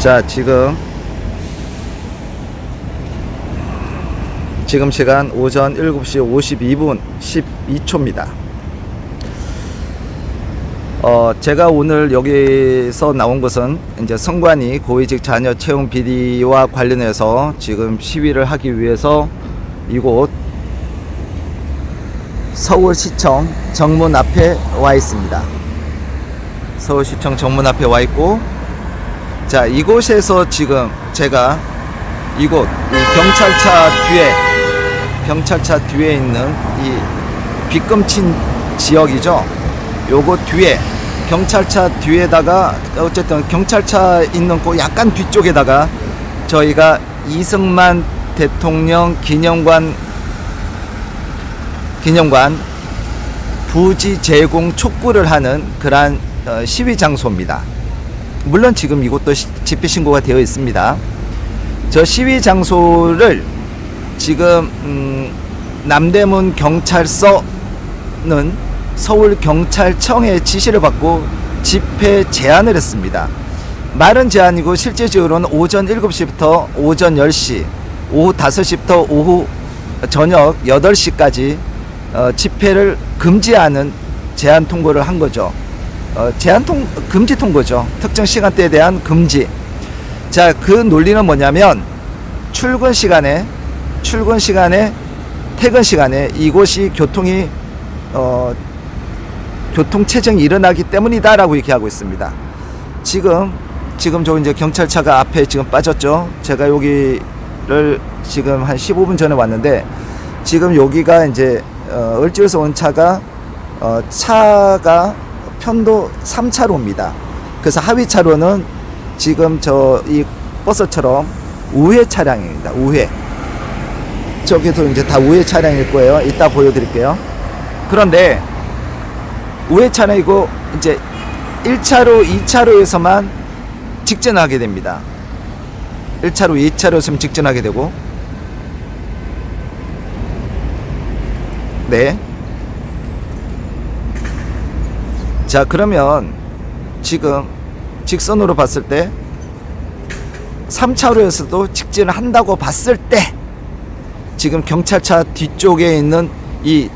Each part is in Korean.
자, 지금 시간 오전 7시 52분 12초입니다. 제가 오늘 여기서 나온 것은 이제 성관이 고위직 자녀 채용 비리와 관련해서 지금 시위를 하기 위해서 이곳 서울시청 정문 앞에 와 있습니다. 서울시청 정문 앞에 와 있고, 자, 이곳에서 지금 제가 이곳 이 경찰차 뒤에 있는 이 빗금친 지역이죠. 요거 뒤에 경찰차 뒤에다가 어쨌든 경찰차 있는 곳 약간 뒤쪽에다가 저희가 이승만 대통령 기념관 부지 제공 촉구를 하는 그러한 시위 장소입니다. 물론 지금 이곳도 집회 신고가 되어 있습니다. 저 시위 장소를 지금 남대문 경찰서는 서울경찰청의 지시를 받고 집회 제안을 했습니다. 말은 제안이고 실제적으로는 오전 7시부터 오전 10시, 오후 5시부터 오후 저녁 8시까지 집회를 금지하는 제한 통고를 한 거죠. 금지 통고죠. 특정 시간대에 대한 금지. 자, 그 논리는 뭐냐면 출근 시간에 퇴근 시간에 이곳이 교통체증이 일어나기 때문이다라고 이렇게 하고 있습니다. 지금 저 이제 경찰차가 앞에 지금 빠졌죠. 제가 여기를 지금 한 15분 전에 왔는데 지금 여기가 이제 을지로에서 온 차가 편도 3차로입니다. 그래서 하위 차로는 지금 이 버스처럼 우회 차량입니다. 우회. 저기도 이제 다 우회 차량일 거예요. 이따 보여드릴게요. 그런데 우회 차량이고 이제 1차로, 2차로에서만 직진하게 됩니다. 1차로, 2차로에서만 직진하게 되고, 네. 자, 그러면 지금 직선으로 봤을 때 3차로에서도 직진을 한다고 봤을 때 지금 경찰차 뒤쪽에 있는 이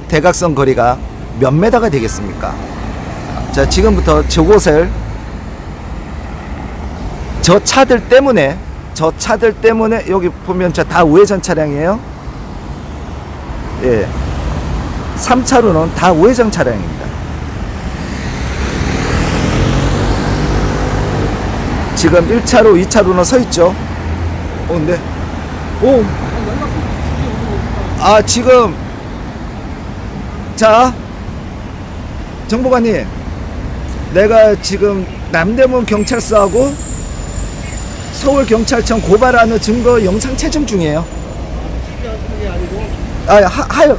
대각선 거리가 몇 메다가 되겠습니까? 자, 지금부터 저곳을 저 차들 때문에 여기 보면 다 우회전 차량이에요. 예. 3차로는 다 우회전 차량입니다. 지금 1차로, 2차로는 서 있죠. 근데 지금 자, 정보관님, 내가 지금 남대문 경찰서하고 서울경찰청 고발하는 증거 영상 채점 중이에요.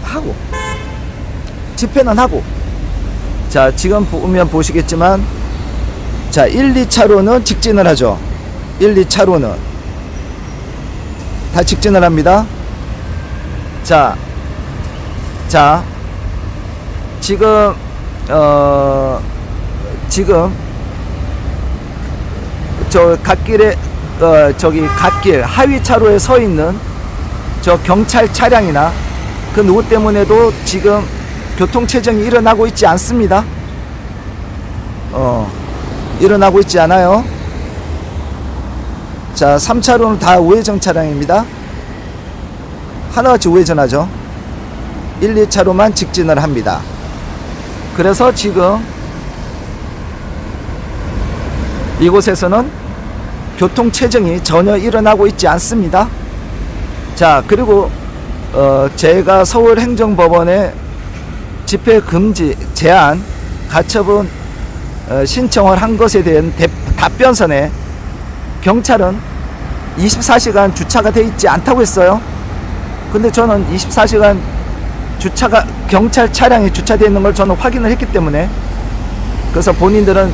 하고 집회는 하고. 자, 지금 보면 보시겠지만, 자, 1, 2차로는 직진을 하죠. 1, 2차로는 다 직진을 합니다. 자, 지금 저 갓길에 갓길 하위 차로에 서 있는 저 경찰 차량이나 그 누구 때문에도 지금 교통체증이 일어나고 있지 않습니다. 일어나고 있지 않아요. 자, 3차로는 다 우회전 차량입니다. 하나같이 우회전하죠. 1, 2차로만 직진을 합니다. 그래서 지금 이곳에서는 교통체증이 전혀 일어나고 있지 않습니다. 자, 그리고 제가 서울행정법원에 집회 금지 제한 가처분 신청을 한 것에 대한 답변선에 경찰은 24시간 주차가 되어 있지 않다고 했어요. 근데 저는 24시간 경찰 차량이 주차되어 있는 걸 저는 확인을 했기 때문에, 그래서 본인들은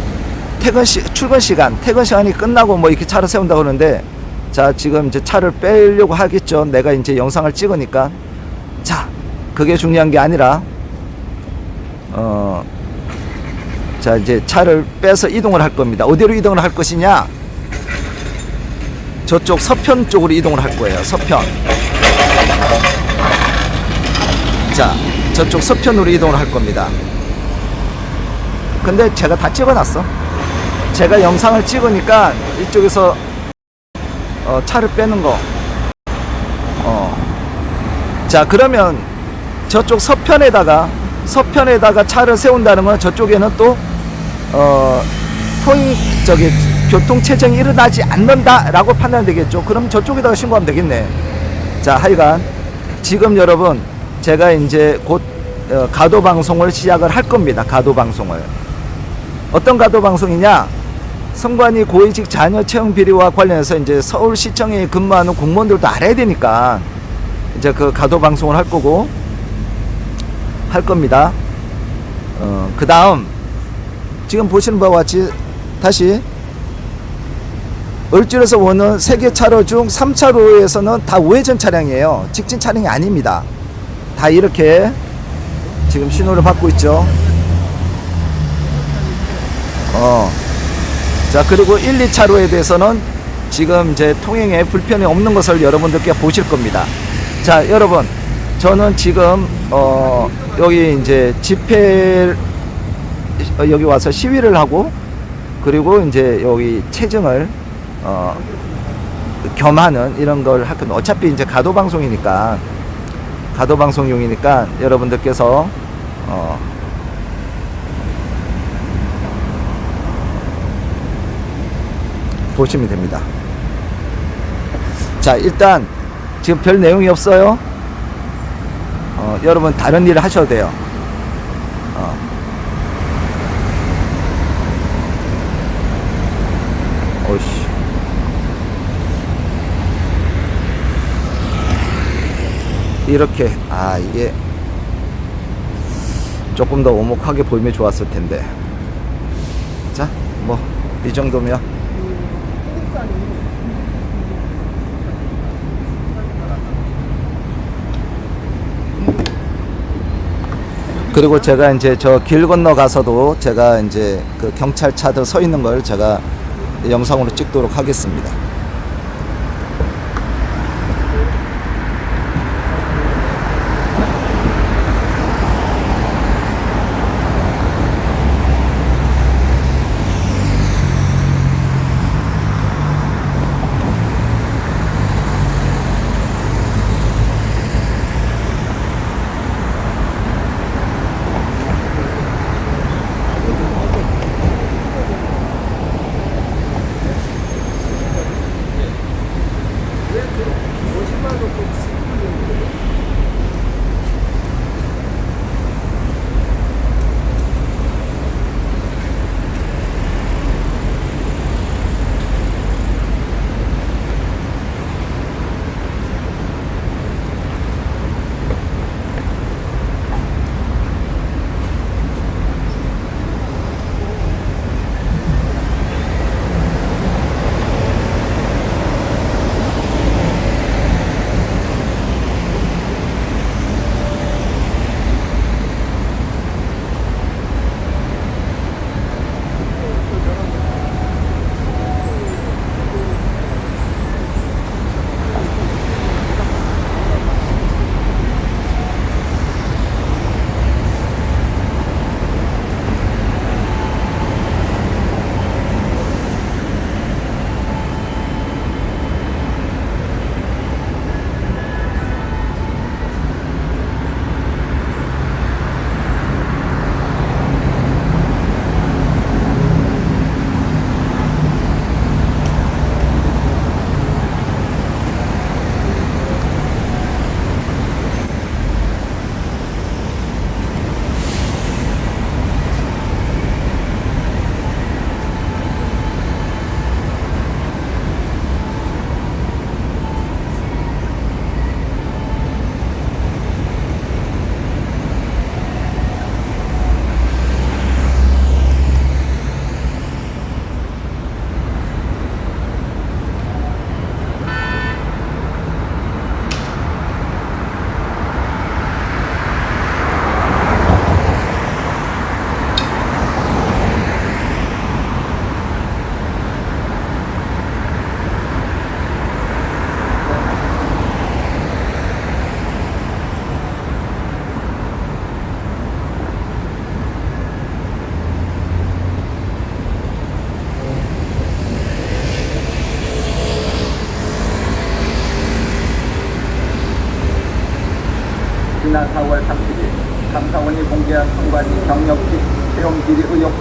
퇴근 시간이 끝나고 뭐 이렇게 차를 세운다고 그러는데, 자, 지금 이제 차를 빼려고 하겠죠. 내가 이제 영상을 찍으니까. 자, 그게 중요한 게 아니라, 자, 이제 차를 빼서 이동을 할 겁니다. 어디로 이동을 할 것이냐? 저쪽 서편 쪽으로 이동을 할 거예요. 서편. 자, 저쪽 서편으로 이동을 할 겁니다. 근데 제가 다 찍어놨어. 제가 영상을 찍으니까 이쪽에서 차를 빼는 거. 자, 그러면 저쪽 서편에다가 차를 세운다는 건 저쪽에는 또 교통 체증이 일어나지 않는다라고 판단되겠죠. 그럼 저쪽에다가 신고하면 되겠네. 자, 하여간 지금 여러분 제가 이제 곧 가도 방송을 시작을 할 겁니다. 가도 방송을. 어떤 가도 방송이냐? 선관위 고위직 자녀 채용 비리와 관련해서 이제 서울시청에 근무하는 공무원들도 알아야 되니까 이제 그 가도 방송을 할 거고 할 겁니다. 그 다음 지금 보시는 바와 같이 다시 을지로에서 오는 3개 차로 중 3차로에서는 다 우회전 차량이에요. 직진 차량이 아닙니다. 다 이렇게 지금 신호를 받고 있죠. 자, 그리고 1, 2차로에 대해서는 지금 이제 통행에 불편이 없는 것을 여러분들께 보실 겁니다. 자, 여러분, 저는 지금 여기 이제 집회 여기 와서 시위를 하고 그리고 이제 여기 체증을 겸하는 이런 걸 할 건데 어차피 이제 가도 방송이니까 여러분들께서 보시면 됩니다. 자, 일단 지금 별 내용이 없어요. 여러분 다른 일을 하셔도 돼요. 어이씨. 이렇게 이게 조금 더 오목하게 보이면 좋았을 텐데. 자, 뭐 이 정도면. 그리고 제가 이제 저 길 건너 가서도 제가 이제 그 경찰차들 서 있는 걸 제가 영상으로 찍도록 하겠습니다. 지난 4월 30일 감사원이 공개한 선관위 경력직 채용 비리 의혹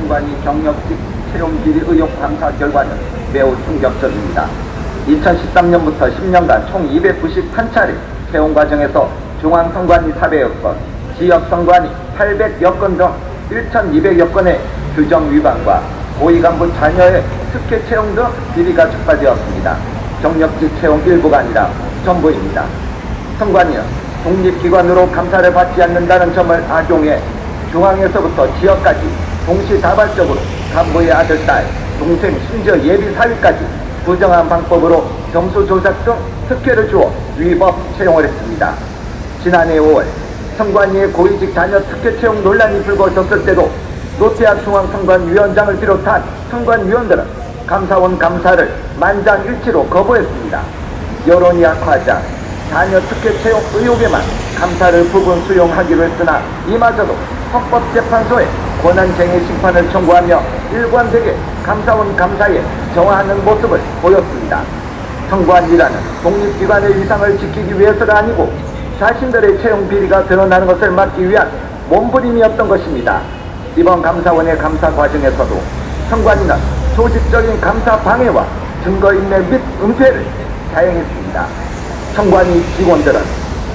성관위 경력직 채용 비리 의혹 감사 결과는 매우 충격적입니다. 2013년부터 10년간 총 291차례 채용 과정에서 중앙선관위 400여 건, 지역선관위 800여 건 등 1,200여 건의 규정 위반과 고위간부 자녀의 특혜 채용 등 비리가 적발되었습니다. 경력직 채용 일부가 아니라 전부입니다. 선관위는 독립기관으로 감사를 받지 않는다는 점을 악용해 중앙에서부터 지역까지 동시다발적으로 간부의 아들, 딸, 동생, 심지어 예비 사위까지 부정한 방법으로 점수 조작 등 특혜를 주어 위법 채용을 했습니다. 지난해 5월 선관위의 고위직 자녀 특혜 채용 논란이 불거졌을 때도 노태학 중앙선관위원장을 비롯한 선관위원들은 감사원 감사를 만장일치로 거부했습니다. 여론이 악화하자 자녀 특혜 채용 의혹에만 감사를 부분 수용하기로 했으나 이마저도 헌법재판소에 권한쟁의 심판을 청구하며 일관되게 감사원 감사에 저하하는 모습을 보였습니다. 선관위라는 독립기관의 위상을 지키기 위해서가 아니고 자신들의 채용 비리가 드러나는 것을 막기 위한 몸부림이었던 것입니다. 이번 감사원의 감사 과정에서도 선관위는 조직적인 감사 방해와 증거인멸 및 은폐를 자행했습니다. 선관위 직원들은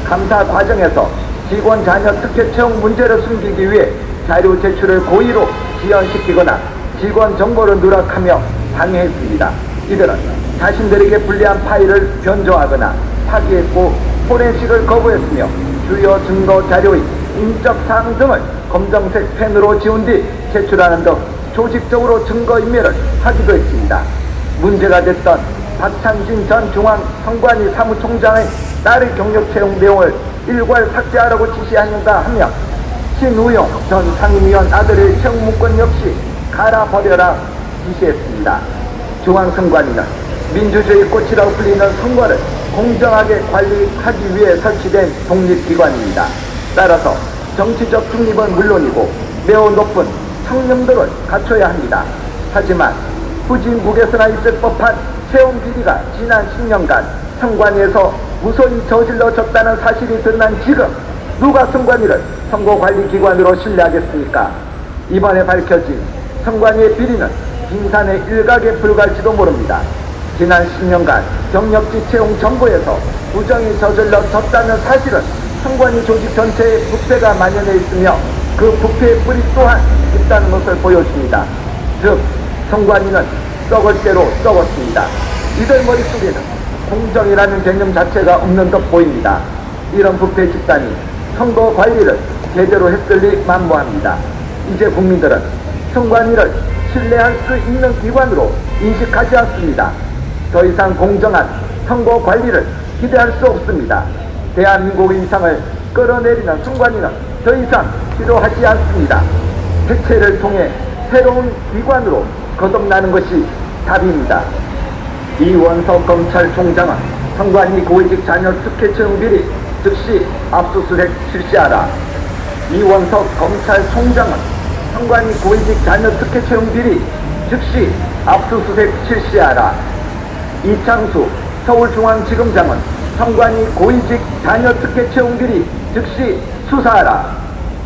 감사 과정에서 직원 자녀 특혜 채용 문제를 숨기기 위해 자료 제출을 고의로 지연시키거나 직원 정보를 누락하며 방해했습니다. 이들은 자신들에게 불리한 파일을 변조하거나 파기했고 포렌식을 거부했으며 주요 증거 자료의 인적사항 등을 검정색 펜으로 지운 뒤 제출하는 등 조직적으로 증거인멸을 하기도 했습니다. 문제가 됐던 박찬진 전 중앙선관위 사무총장의 딸의 경력 채용 내용을 일괄 삭제하라고 지시하는가 하며 신우용 전 상임위원 아들의 채용 문건 역시 갈아버려라 지시했습니다. 중앙선관위는 민주주의 꽃이라고 불리는 선거를 공정하게 관리하기 위해 설치된 독립기관입니다. 따라서 정치적 중립은 물론이고 매우 높은 청렴도를 갖춰야 합니다. 하지만 후진국에서나 있을 법한 채용 비리가 지난 10년간 선관위에서 무소히 저질러졌다는 사실이 드러난 지금 누가 선관위를 선거관리기관으로 신뢰하겠습니까? 이번에 밝혀진 선관위의 비리는 빙산의 일각에 불과할지도 모릅니다. 지난 10년간 경력직 채용 정보에서 부정이 저질러졌다는 사실은 선관위 조직 전체에 부패가 만연해 있으며 그 부패의 뿌리 또한 있다는 것을 보여줍니다. 즉, 선관위는 썩을 대로 썩었습니다. 이들 머릿속에는 공정이라는 개념 자체가 없는 듯 보입니다. 이런 부패 집단이 선거 관리를 제대로 했을리 만무합니다. 이제 국민들은 선관위를 신뢰할 수 있는 기관으로 인식하지 않습니다. 더 이상 공정한 선거 관리를 기대할 수 없습니다. 대한민국의 위상을 끌어내리는 선관위는 더 이상 필요하지 않습니다. 해체를 통해 새로운 기관으로 거듭나는 것이 답입니다. 이원석 검찰총장은 선관위 고위직 자녀 특혜 채용 비리 즉시 압수수색 실시하라. 이원석 검찰총장은 선관위 고위직 자녀 특혜 채용 비리 즉시 압수수색 실시하라. 이창수 서울중앙지검장은 선관위 고위직 자녀 특혜 채용 비리 즉시 수사하라.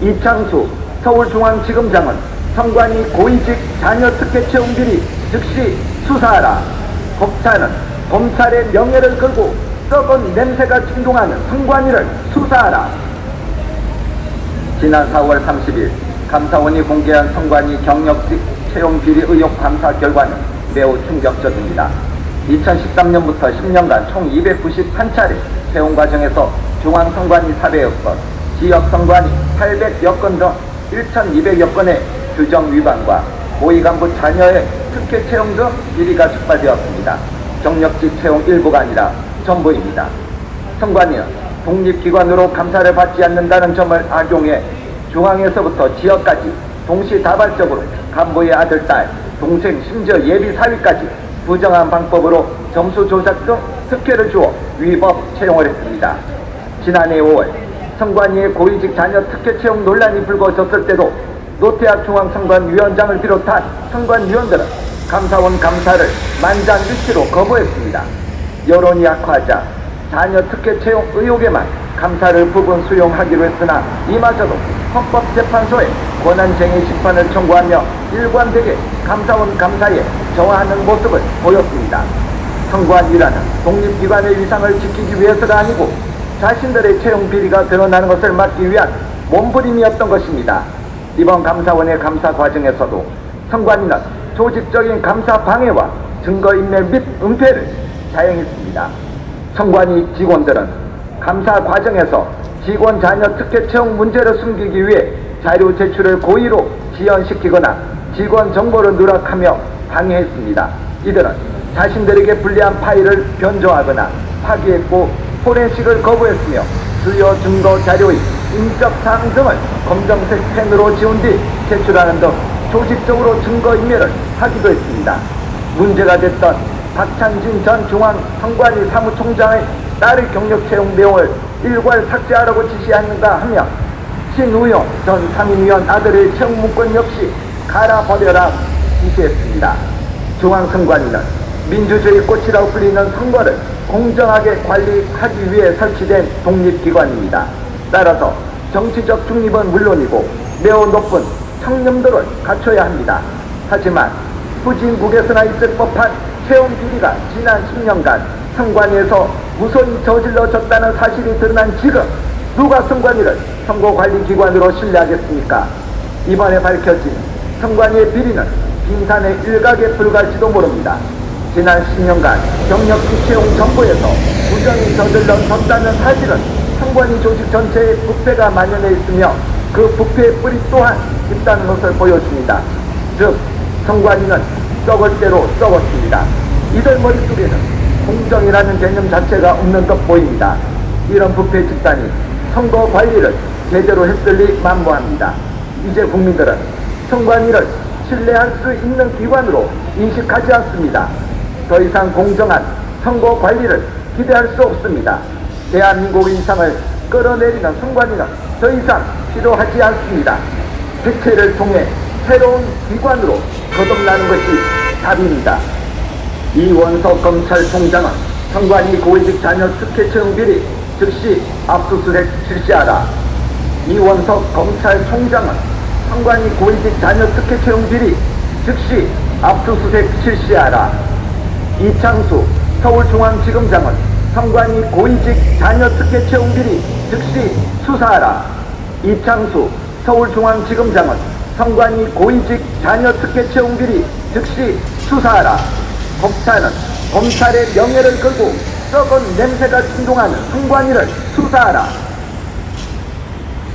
이창수 서울중앙지검장은 선관위 고위직 자녀 특혜 채용 비리 즉시 수사하라. 검찰은 검찰의 명예를 걸고 썩은 냄새가 충동하는 선관위를 수사하라. 지난 4월 30일 감사원이 공개한 선관위 경력직 채용 비리 의혹 감사 결과는 매우 충격적입니다. 2013년부터 10년간 총 291차례 채용 과정에서 중앙선관위 400여 건, 지역선관위 800여 건 등 1,200여 건의 규정 위반과 고위간부 자녀의 특혜 채용 등 비리가 적발되었습니다. 경력직 채용 일부가 아니라 전부입니다. 선관위는 독립기관으로 감사를 받지 않는다는 점을 악용해 중앙에서부터 지역까지 동시다발적으로 간부의 아들, 딸, 동생, 심지어 예비 사위까지 부정한 방법으로 점수 조작 등 특혜를 주어 위법 채용을 했습니다. 지난해 5월 선관위의 고위직 자녀 특혜 채용 논란이 불거졌을 때도 노태학 중앙선관위원장을 비롯한 선관위원들은 감사원 감사를 만장일치로 거부했습니다. 여론이 악화하자 자녀 특혜 채용 의혹에만 감사를 부분 수용하기로 했으나 이마저도 헌법재판소에 권한쟁의 심판을 청구하며 일관되게 감사원 감사에 저하하는 모습을 보였습니다. 선관위라는 독립기관의 위상을 지키기 위해서가 아니고 자신들의 채용 비리가 드러나는 것을 막기 위한 몸부림이었던 것입니다. 이번 감사원의 감사 과정에서도 선관위는 조직적인 감사 방해와 증거인멸 및 은폐를 자행했습니다. 선관위 직원들은 감사 과정에서 직원 자녀 특혜 채용 문제를 숨기기 위해 자료 제출을 고의로 지연시키거나 직원 정보를 누락하며 방해했습니다. 이들은 자신들에게 불리한 파일을 변조하거나 파기했고 포렌식을 거부했으며 주요 증거 자료의 인적 사항 등을 검정색 펜으로 지운 뒤 제출하는 등 조직적으로 증거인멸을 하기도 했습니다. 문제가 됐던 박찬진 전 중앙선관위 사무총장의 딸의 경력 채용 내용을 일괄 삭제하라고 지시하는가 하며 신우용 전 상임위원 아들의 채용 문건 역시 갈아버려라 지시했습니다. 중앙선관위는 민주주의 꽃이라고 불리는 선거를 공정하게 관리하기 위해 설치된 독립기관입니다. 따라서 정치적 중립은 물론이고 매우 높은 청렴도를 갖춰야 합니다. 하지만 후진국에서나 있을 법한 채용 비리가 지난 10년간 선관위에서 무소히 저질러졌다는 사실이 드러난 지금 누가 선관위를 선거관리기관으로 신뢰하겠습니까? 이번에 밝혀진 선관위의 비리는 빙산의 일각에 불과할지도 모릅니다. 지난 10년간 경력직 채용 정보에서 부정이 저질러졌다는 사실은 선관위 조직 전체에 부패가 만연해 있으며 그 부패의 뿌리 또한 있다는 것을 보여줍니다. 즉, 선관위는 썩을 대로 썩었습니다. 이들 머릿속에는 공정이라는 개념 자체가 없는 것 보입니다. 이런 부패 집단이 선거 관리를 제대로 했을리 만무합니다. 이제 국민들은 선관위를 신뢰할 수 있는 기관으로 인식하지 않습니다. 더 이상 공정한 선거 관리를 기대할 수 없습니다. 대한민국의 이상을 끌어내리는 선관위는 더 이상 필요하지 않습니다. 대체를 통해 새로운 기관으로 거듭나는 것이 답입니다. 이원석 검찰총장은 선관위 고위직 자녀 특혜 채용 비리 즉시 압수수색 실시하라. 이원석 검찰총장은 선관위 고위직 자녀 특혜 채용 비리 즉시 압수수색 실시하라. 이창수 서울중앙지검장은 선관위 고위직 자녀 특혜 채용 비리 즉시 수사하라. 이창수 서울중앙지검장은 선관위 고위직 자녀 특혜 채용 비리 즉시 수사하라. 검찰은 검찰의 명예를 걸고 썩은 냄새가 충동하는 선관위를 수사하라.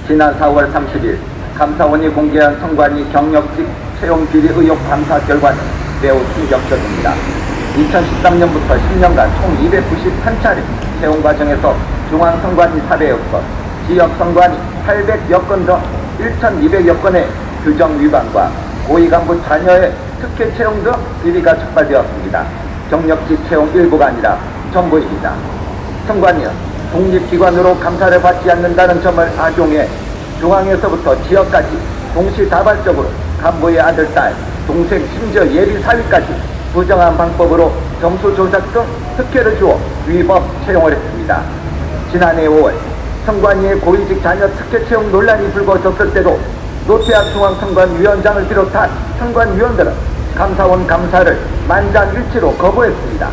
지난 4월 30일 감사원이 공개한 선관위 경력직 채용 비리 의혹 감사 결과는 매우 충격적입니다. 2013년부터 10년간 총 291차례 채용 과정에서 중앙선관위 400여 건, 지역선관위 800여 건 등 1,200여 건의 규정 위반과 고위간부 자녀의 특혜 채용 등 비리가 촉발되었습니다. 경력직 채용 일부가 아니라 전부입니다. 선관위는 독립기관으로 감사를 받지 않는다는 점을 악용해 중앙에서부터 지역까지 동시다발적으로 간부의 아들, 딸, 동생, 심지어 예비 사위까지 부정한 방법으로 점수 조작 등 특혜를 주어 위법 채용을 했습니다. 지난해 5월 선관위의 고위직 자녀 특혜 채용 논란이 불거졌을 때도 노태학 중앙선관위원장을 비롯한 선관위원들은 감사원 감사를 만장일치로 거부했습니다.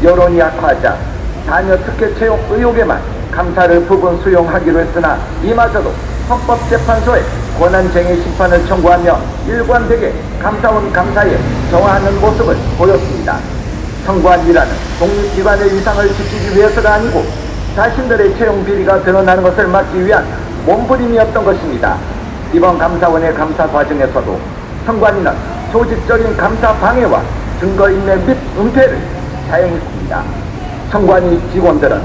여론이 악화하자 자녀 특혜 채용 의혹에만 감사를 부분 수용하기로 했으나 이마저도 헌법재판소에 권한쟁의 심판을 청구하며 일관되게 감사원 감사에 저하하는 모습을 보였습니다. 선관위라는 독립기관의 위상을 지키기 위해서가 아니고 자신들의 채용 비리가 드러나는 것을 막기 위한 몸부림이었던 것입니다. 이번 감사원의 감사 과정에서도 선관위는 조직적인 감사 방해와 증거인멸 및 은폐를 자행했습니다. 선관위 직원들은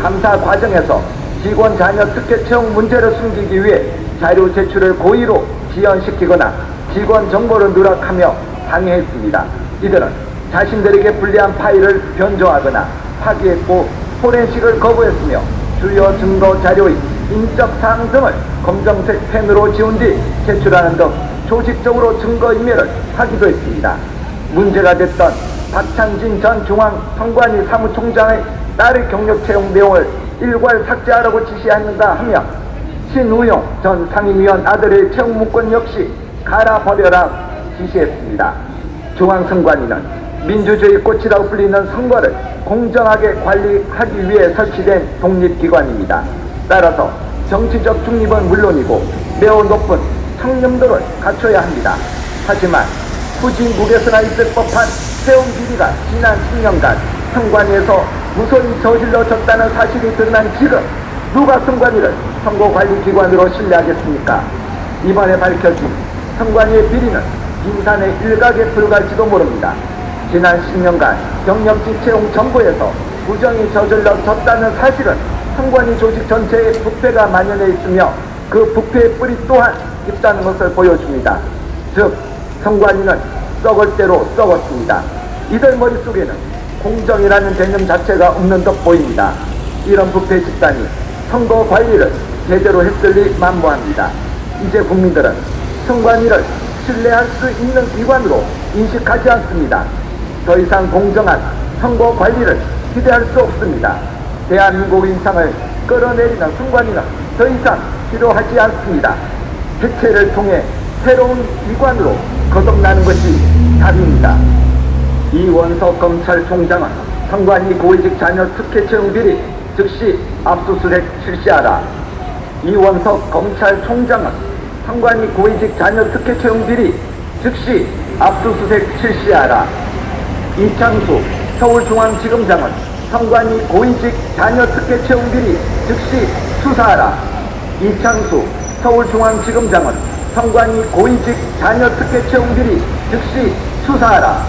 감사 과정에서 직원 자녀 특혜 채용 문제를 숨기기 위해 자료 제출을 고의로 지연시키거나 직원 정보를 누락하며 방해했습니다. 이들은 자신들에게 불리한 파일을 변조하거나 파기했고 포렌식을 거부했으며 주요 증거 자료의 인적 사항 등을 검정색 펜으로 지운 뒤 제출하는 등 조직적으로 증거인멸을 하기도 했습니다. 문제가 됐던 박찬진 전 중앙선관위 사무총장의 딸의 경력 채용 내용을 일괄 삭제하라고 지시하는가 하며 신우용 전 상임위원 아들의 채용문건 역시 갈아버려라 지시했습니다. 중앙선관위는 민주주의 꽃이라고 불리는 선거를 공정하게 관리하기 위해 설치된 독립기관입니다. 따라서 정치적 중립은 물론이고 매우 높은 청렴도를 갖춰야 합니다. 하지만 후진국에서나 있을 법한 채용 비리가 지난 10년간 선관위에서 무소히 저질러졌다는 사실이 드러난 지금 누가 선관위를 선거관리기관으로 신뢰하겠습니까? 이번에 밝혀진 선관위의 비리는 빙산의 일각에 불과할지도 모릅니다. 지난 10년간 경력직 채용 정보에서 부정이 저질러졌다는 사실은 선관위 조직 전체에 부패가 만연해 있으며 그 부패의 뿌리 또한 깊다는 것을 보여줍니다. 즉 선관위는 썩을 대로 썩었습니다. 이들 머릿속에는 공정이라는 개념 자체가 없는 듯 보입니다. 이런 부패 집단이 선거 관리를 제대로 했을리 만무합니다. 이제 국민들은 선관위를 신뢰할 수 있는 기관으로 인식하지 않습니다. 더 이상 공정한 선거 관리를 기대할 수 없습니다. 대한민국 인상을 끌어내리는 선관위는 더 이상 필요하지 않습니다. 해체를 통해 새로운 기관으로 거듭나는 것이 답입니다. 이원석 검찰총장은 선관위 고위직 자녀 특혜 채용 비리 즉시 압수수색 실시하라. 이원석 검찰총장은 선관위 고위직 자녀 특혜 채용 비리 즉시 압수수색 실시하라. 이창수 서울중앙지검장은 선관위 고위직 자녀 특혜 채용 비리 즉시 수사하라. 이창수 서울중앙지검장은 선관위 고위직 자녀 특혜 채용 비리 즉시 수사하라.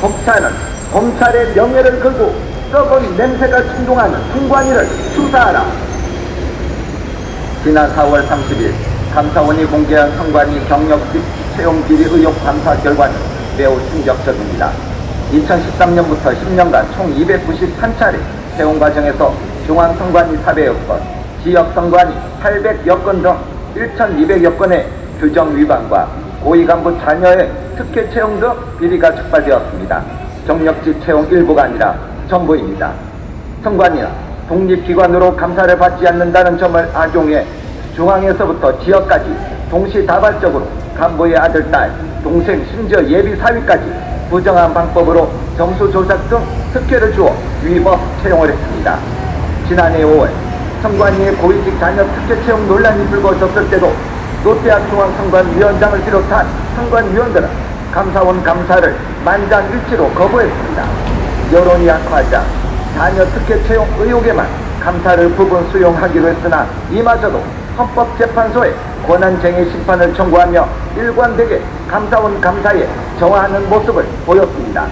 검찰은 검찰의 명예를 걸고 썩은 냄새가 충동하는 선관위를 수사하라. 지난 4월 30일 감사원이 공개한 선관위 경력직 채용 비리 의혹 감사 결과는 매우 충격적입니다. 2013년부터 10년간 총 291차례 채용 과정에서 중앙선관위 400여 건, 지역선관위 800여 건 등 1,200여 건의 규정 위반과 고위간부 자녀의 특혜 채용 등 비리가 적발되었습니다. 경력직 채용 일부가 아니라 전부입니다. 선관위는 독립기관으로 감사를 받지 않는다는 점을 악용해 중앙에서부터 지역까지 동시다발적으로 간부의 아들, 딸, 동생, 심지어 예비 사위까지 부정한 방법으로 점수 조작 등 특혜를 주어 위법 채용을 했습니다. 지난해 5월 선관위의 고위직 자녀 특혜 채용 논란이 불거졌을 때도 롯데학 중앙선관위원장을 비롯한 선관위원들은 감사원 감사를 만장일치로 거부했습니다. 여론이 악화하자 자녀 특혜 채용 의혹에만 감사를 부분 수용하기로 했으나 이마저도 헌법재판소에 권한쟁의 심판을 청구하며 일관되게 감사원 감사에 저하하는 모습을 보였습니다.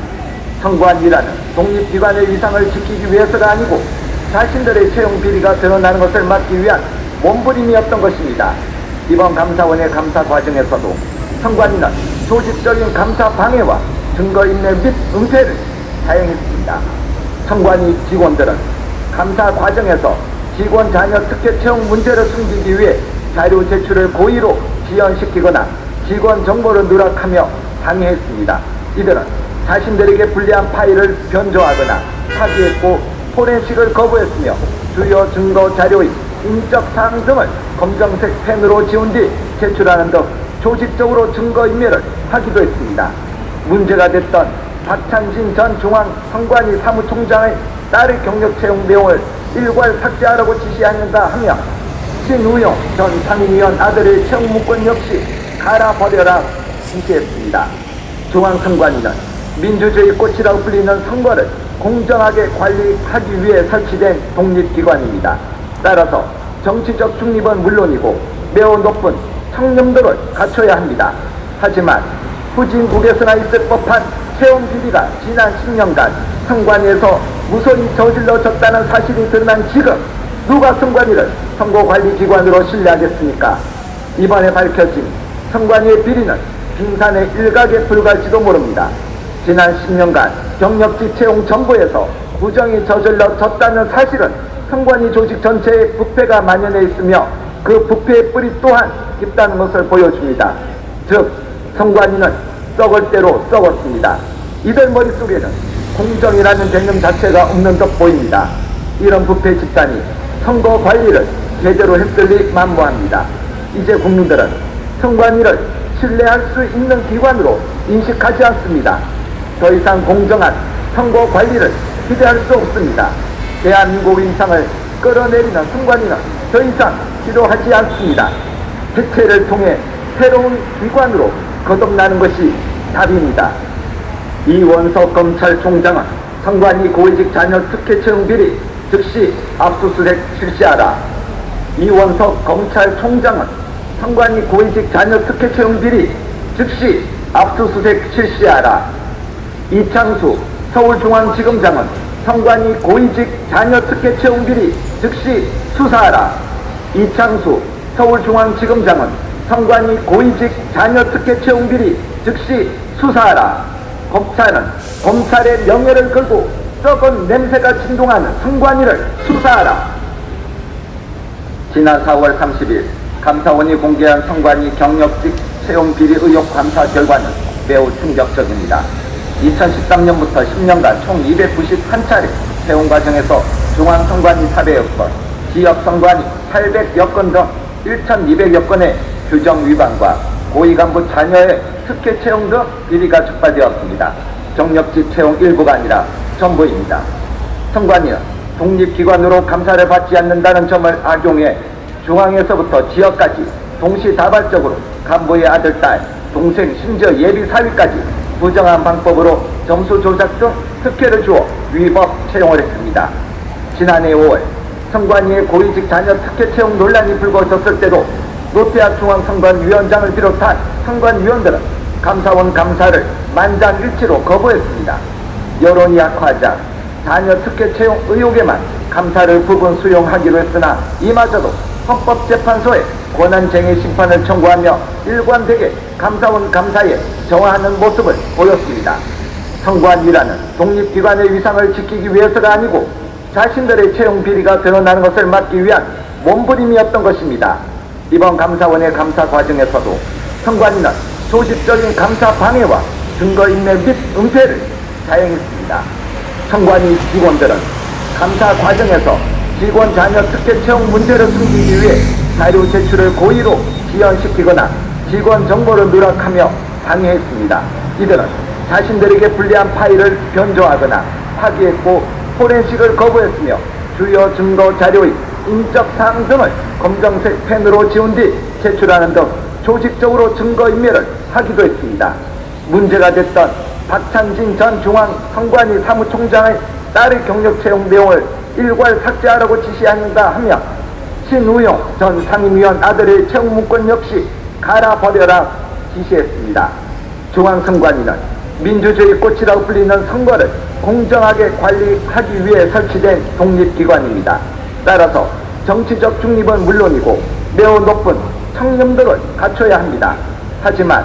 선관위라는 독립기관의 위상을 지키기 위해서가 아니고 자신들의 채용 비리가 드러나는 것을 막기 위한 몸부림이었던 것입니다. 이번 감사원의 감사 과정에서도 선관위는 조직적인 감사 방해와 증거인멸 및 은폐를 사용했습니다. 선관위 직원들은 감사 과정에서 직원 자녀 특혜 채용 문제를 숨기기 위해 자료 제출을 고의로 지연시키거나 직원 정보를 누락하며 방해했습니다. 이들은 자신들에게 불리한 파일을 변조하거나 파기했고 포렌식을 거부했으며 주요 증거 자료의 인적 사항 등을 검정색 펜으로 지운 뒤 제출하는 등 조직적으로 증거인멸을 하기도 했습니다. 문제가 됐던 박찬진 전 중앙선관위 사무총장의 딸의 경력 채용 내용을 일괄 삭제하라고 지시하는가 하며 신우용 전 상임위원 아들의 채용 문건 역시 갈아버려라 지시했습니다. 중앙선관위는 민주주의 꽃이라고 불리는 선거를 공정하게 관리하기 위해 설치된 독립기관입니다. 따라서 정치적 중립은 물론이고 매우 높은 청렴도를 갖춰야 합니다. 하지만 후진국에서나 있을 법한 채용 비리가 지난 10년간 선관위에서 무소히 저질러졌다는 사실이 드러난 지금 누가 선관위를 선거관리기관으로 신뢰하겠습니까? 이번에 밝혀진 선관위의 비리는 빙산의 일각에 불과할지도 모릅니다. 지난 10년간 경력직 채용 정보에서 부정이 저질러졌다는 사실은 선관위 조직 전체에 부패가 만연해 있으며 그 부패의 뿌리 또한 깊다는 것을 보여줍니다. 즉 선관위는 썩을 대로 썩었습니다. 이들 머릿속에는 공정이라는 개념 자체가 없는 듯 보입니다. 이런 부패 집단이 선거 관리를 제대로 했을리 만무합니다. 이제 국민들은 선관위를 신뢰할 수 있는 기관으로 인식하지 않습니다. 더 이상 공정한 선거 관리를 기대할 수 없습니다. 대한민국 인상을 끌어내리는 선관위는 더 이상 필요하지 않습니다. 해체를 통해 새로운 기관으로 거듭나는 것이 답입니다. 이원석 검찰총장은 선관위 고위직 자녀 특혜 채용 비리 즉시 압수수색 실시하라. 이원석 검찰총장은 선관위 고위직 자녀 특혜 채용 비리 즉시 압수수색 실시하라. 이창수 서울중앙지검장은 선관위 고위직 자녀 특혜 채용 비리 즉시 수사하라. 이창수 서울중앙지검장은 선관위 고위직 자녀 특혜 채용 비리 즉시 수사하라. 검찰은 검찰의 명예를 걸고 썩은 냄새가 진동하는 선관위를 수사하라. 지난 4월 30일 감사원이 공개한 선관위 경력직 채용 비리 의혹 감사 결과는 매우 충격적입니다. 2013년부터 10년간 총 291차례 채용 과정에서 중앙선관위 400여 건, 지역선관위 800여 건 등 1,200여 건의 규정 위반과 고위간부 자녀의 특혜 채용 등 비리가 적발되었습니다. 경력직 채용 일부가 아니라 전부입니다. 선관위는 독립기관으로 감사를 받지 않는다는 점을 악용해 중앙에서부터 지역까지 동시다발적으로 간부의 아들, 딸, 동생, 심지어 예비 사위까지 부정한 방법으로 점수 조작 등 특혜를 주어 위법 채용을 했습니다. 지난해 5월 선관위의 고위직 자녀 특혜 채용 논란이 불거졌을 때도 노태학 중앙선관위원장을 비롯한 선관위원들은 감사원 감사를 만장일치로 거부했습니다. 여론이 악화하자 자녀 특혜 채용 의혹에만 감사를 부분 수용하기로 했으나 이마저도 헌법재판소에 권한쟁의 심판을 청구하며 일관되게 감사원 감사에 저하하는 모습을 보였습니다. 선관위라는 독립기관의 위상을 지키기 위해서가 아니고 자신들의 채용 비리가 드러나는 것을 막기 위한 몸부림이었던 것입니다. 이번 감사원의 감사 과정에서도 선관위는 조직적인 감사 방해와 증거인멸 및 은폐를 자행했습니다. 선관위 직원들은 감사 과정에서 직원 자녀 특혜 채용 문제를 숨기기 위해 자료 제출을 고의로 지연시키거나 직원 정보를 누락하며 방해했습니다. 이들은 자신들에게 불리한 파일을 변조하거나 파기했고 포렌식을 거부했으며 주요 증거 자료의 인적사항 등을 검정색 펜으로 지운 뒤 제출하는 등 조직적으로 증거인멸을 하기도 했습니다. 문제가 됐던 박찬진 전 중앙선관위 사무총장의 딸의 경력 채용 내용을 일괄 삭제하라고 지시한다 하며 신우용 전 상임위원 아들의 채용 문건 역시 갈아버려라 지시했습니다. 중앙선관위는 민주주의 꽃이라고 불리는 선거를 공정하게 관리하기 위해 설치된 독립기관입니다. 따라서 정치적 중립은 물론이고 매우 높은 청렴도를 갖춰야 합니다. 하지만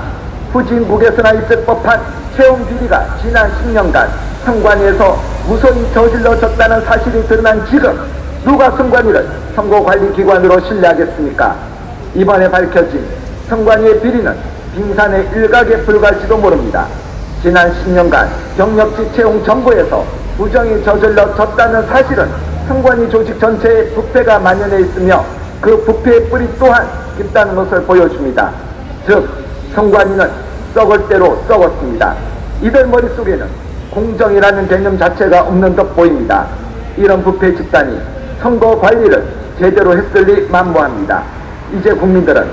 후진국에서나 있을 법한 채용 비리가 지난 10년간 선관위에서 무소히 저질러졌다는 사실이 드러난 지금 누가 선관위를 선거관리기관으로 신뢰하겠습니까? 이번에 밝혀진 선관위의 비리는 빙산의 일각에 불과할지도 모릅니다. 지난 10년간 경력직 채용 정보에서 부정이 저질러졌다는 사실은 선관위 조직 전체에 부패가 만연해 있으며 그 부패의 뿌리 또한 깊다는 것을 보여줍니다. 즉 선관위는 썩을 대로 썩었습니다. 이들 머릿속에는 공정이라는 개념 자체가 없는 듯 보입니다. 이런 부패 집단이 선거 관리를 제대로 했을리 만무합니다. 이제 국민들은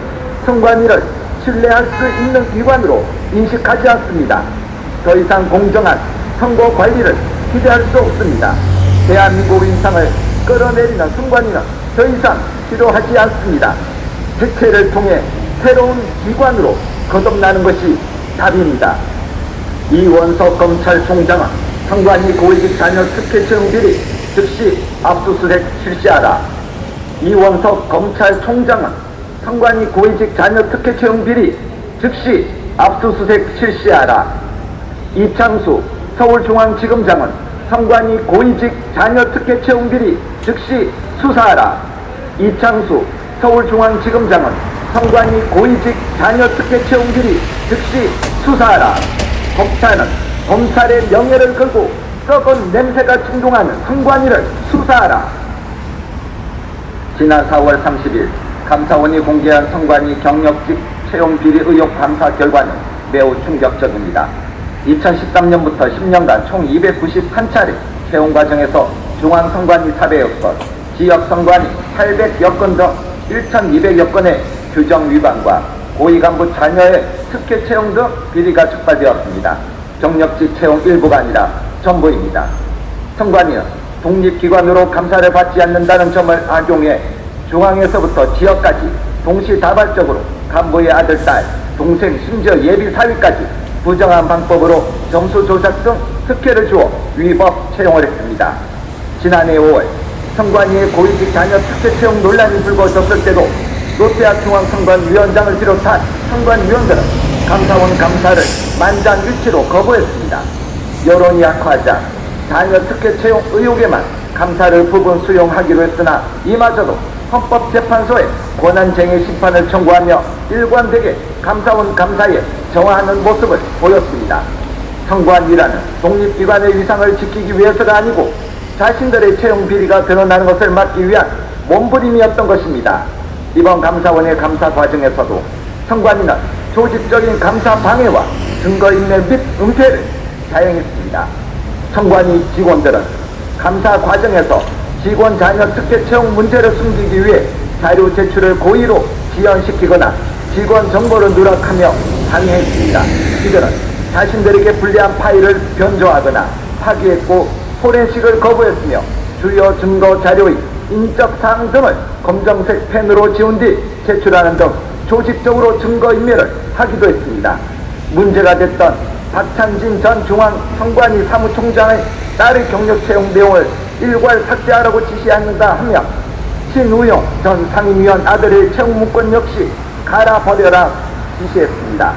선관위를 신뢰할 수 있는 기관으로 인식하지 않습니다. 더 이상 공정한 선거 관리를 기대할 수 없습니다. 대한민국 인상을 끌어내리는 선관위는 더 이상 필요하지 않습니다. 해체를 통해 새로운 기관으로 거듭나는 것이 답입니다. 이원석 검찰총장은 선관위 고위직 자녀 특혜 채용 비리 즉시 압수수색 실시하라. 이원석 검찰총장은 선관위 고위직 자녀 특혜 채용 비리 즉시 압수수색 실시하라. 이창수 서울중앙지검장은 선관위 고위직 자녀 특혜 채용 비리 즉시 수사하라. 이창수 서울중앙지검장은 선관위 고위직 자녀 특혜 채용 비리 즉시 수사하라. 검찰은 검찰의 명예를 걸고 썩은 냄새가 진동하는 선관위를 수사하라. 지난 4월 30일 감사원이 공개한 선관위 경력직 채용 비리 의혹 감사 결과는 매우 충격적입니다. 2013년부터 10년간 총 291차례 채용 과정에서 중앙선관위 400여 건, 지역선관위 800여 건 등 1,200여 건의 규정 위반과 고위간부 자녀의 특혜 채용 등 비리가 적발되었습니다. 경력직 채용 일부가 아니라 전부입니다. 선관위는 독립기관으로 감사를 받지 않는다는 점을 악용해 중앙에서부터 지역까지 동시다발적으로 간부의 아들, 딸, 동생, 심지어 예비 사위까지 부정한 방법으로 점수 조작 등 특혜를 주어 위법 채용을 했습니다. 지난해 5월 선관위의 고위직 자녀 특혜 채용 논란이 불거졌을 때도 롯데학 중앙선관위원장을 비롯한 선관위원들은 감사원 감사를 만장일치로 거부했습니다. 여론이 악화하자 자녀 특혜 채용 의혹에만 감사를 부분 수용하기로 했으나 이마저도 헌법재판소에 권한쟁의 심판을 청구하며 일관되게 감사원 감사에 정하는 모습을 보였습니다. 선관위라는 독립기관의 위상을 지키기 위해서가 아니고 자신들의 채용 비리가 드러나는 것을 막기 위한 몸부림이었던 것입니다. 이번 감사원의 감사 과정에서도 선관위는 조직적인 감사 방해와 증거인멸 및 은폐를 자행했습니다. 선관위 직원들은 감사 과정에서 직원 자녀 특혜 채용 문제를 숨기기 위해 자료 제출을 고의로 지연시키거나 직원 정보를 누락하며 방해했습니다. 이들은 자신들에게 불리한 파일을 변조하거나 파기했고 포렌식을 거부했으며 주요 증거 자료의 인적사항 등을 검정색 펜으로 지운 뒤 제출하는 등 조직적으로 증거인멸을 하기도 했습니다. 문제가 됐던 박찬진 전 중앙선관위 사무총장의 딸의 경력 채용 내용을 일괄 삭제하라고 지시하는가 하며 신우용 전 상임위원 아들의 채용 문건 역시 갈아버려라 지시했습니다.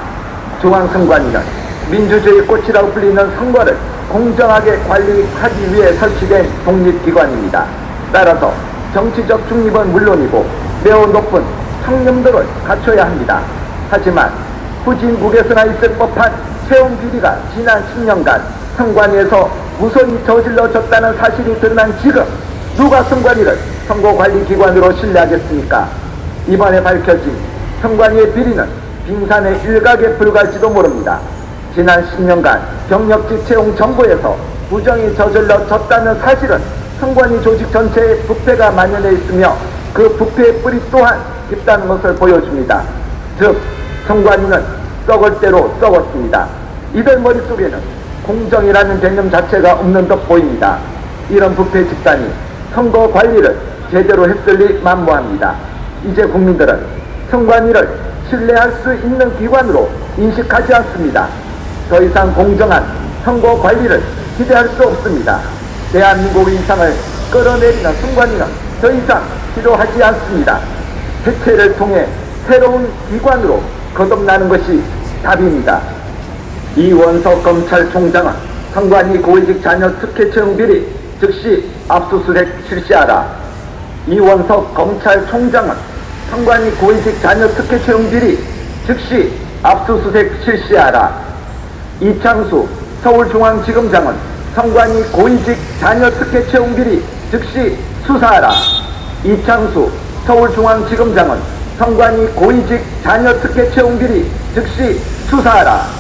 중앙선관위는 민주주의 꽃이라고 불리는 선거를 공정하게 관리하기 위해 설치된 독립기관입니다. 따라서 정치적 중립은 물론이고 매우 높은 청렴도를 갖춰야 합니다. 하지만 후진국에서나 있을 법한 채용 비리가 지난 10년간 선관위에서 무선히 저질러졌다는 사실이 드러난 지금 누가 선관위를 선거관리기관으로 신뢰하겠습니까? 이번에 밝혀진 선관위의 비리는 빙산의 일각에 불과할지도 모릅니다. 지난 10년간 경력직 채용 정보에서 부정이 저질러졌다는 사실은 선관위 조직 전체에 부패가 만연해 있으며 그 부패의 뿌리 또한 깊다는 것을 보여줍니다. 즉 선관위는 썩을 대로 썩었습니다. 이들 머릿속에는 공정이라는 개념 자체가 없는 듯 보입니다. 이런 부패 집단이 선거 관리를 제대로 했을리 만무합니다. 이제 국민들은 선관위를 신뢰할 수 있는 기관으로 인식하지 않습니다. 더 이상 공정한 선거 관리를 기대할 수 없습니다. 대한민국의 위상을 끌어내리는 선관위는 더 이상 필요하지 않습니다. 해체를 통해 새로운 기관으로 거듭나는 것이 답입니다. 이원석 검찰총장은 선관위 고위직 자녀 특혜 채용 비리 즉시 압수수색 실시하라. 이원석 검찰총장은 선관위 고위직 자녀 특혜 채용 비리 즉시 압수수색 실시하라. 이창수 서울중앙지검장은 선관위 고위직 자녀 특혜 채용 비리 즉시 수사하라. 이창수 서울중앙지검장은 선관위 고위직 자녀 특혜 채용 비리 즉시 수사하라.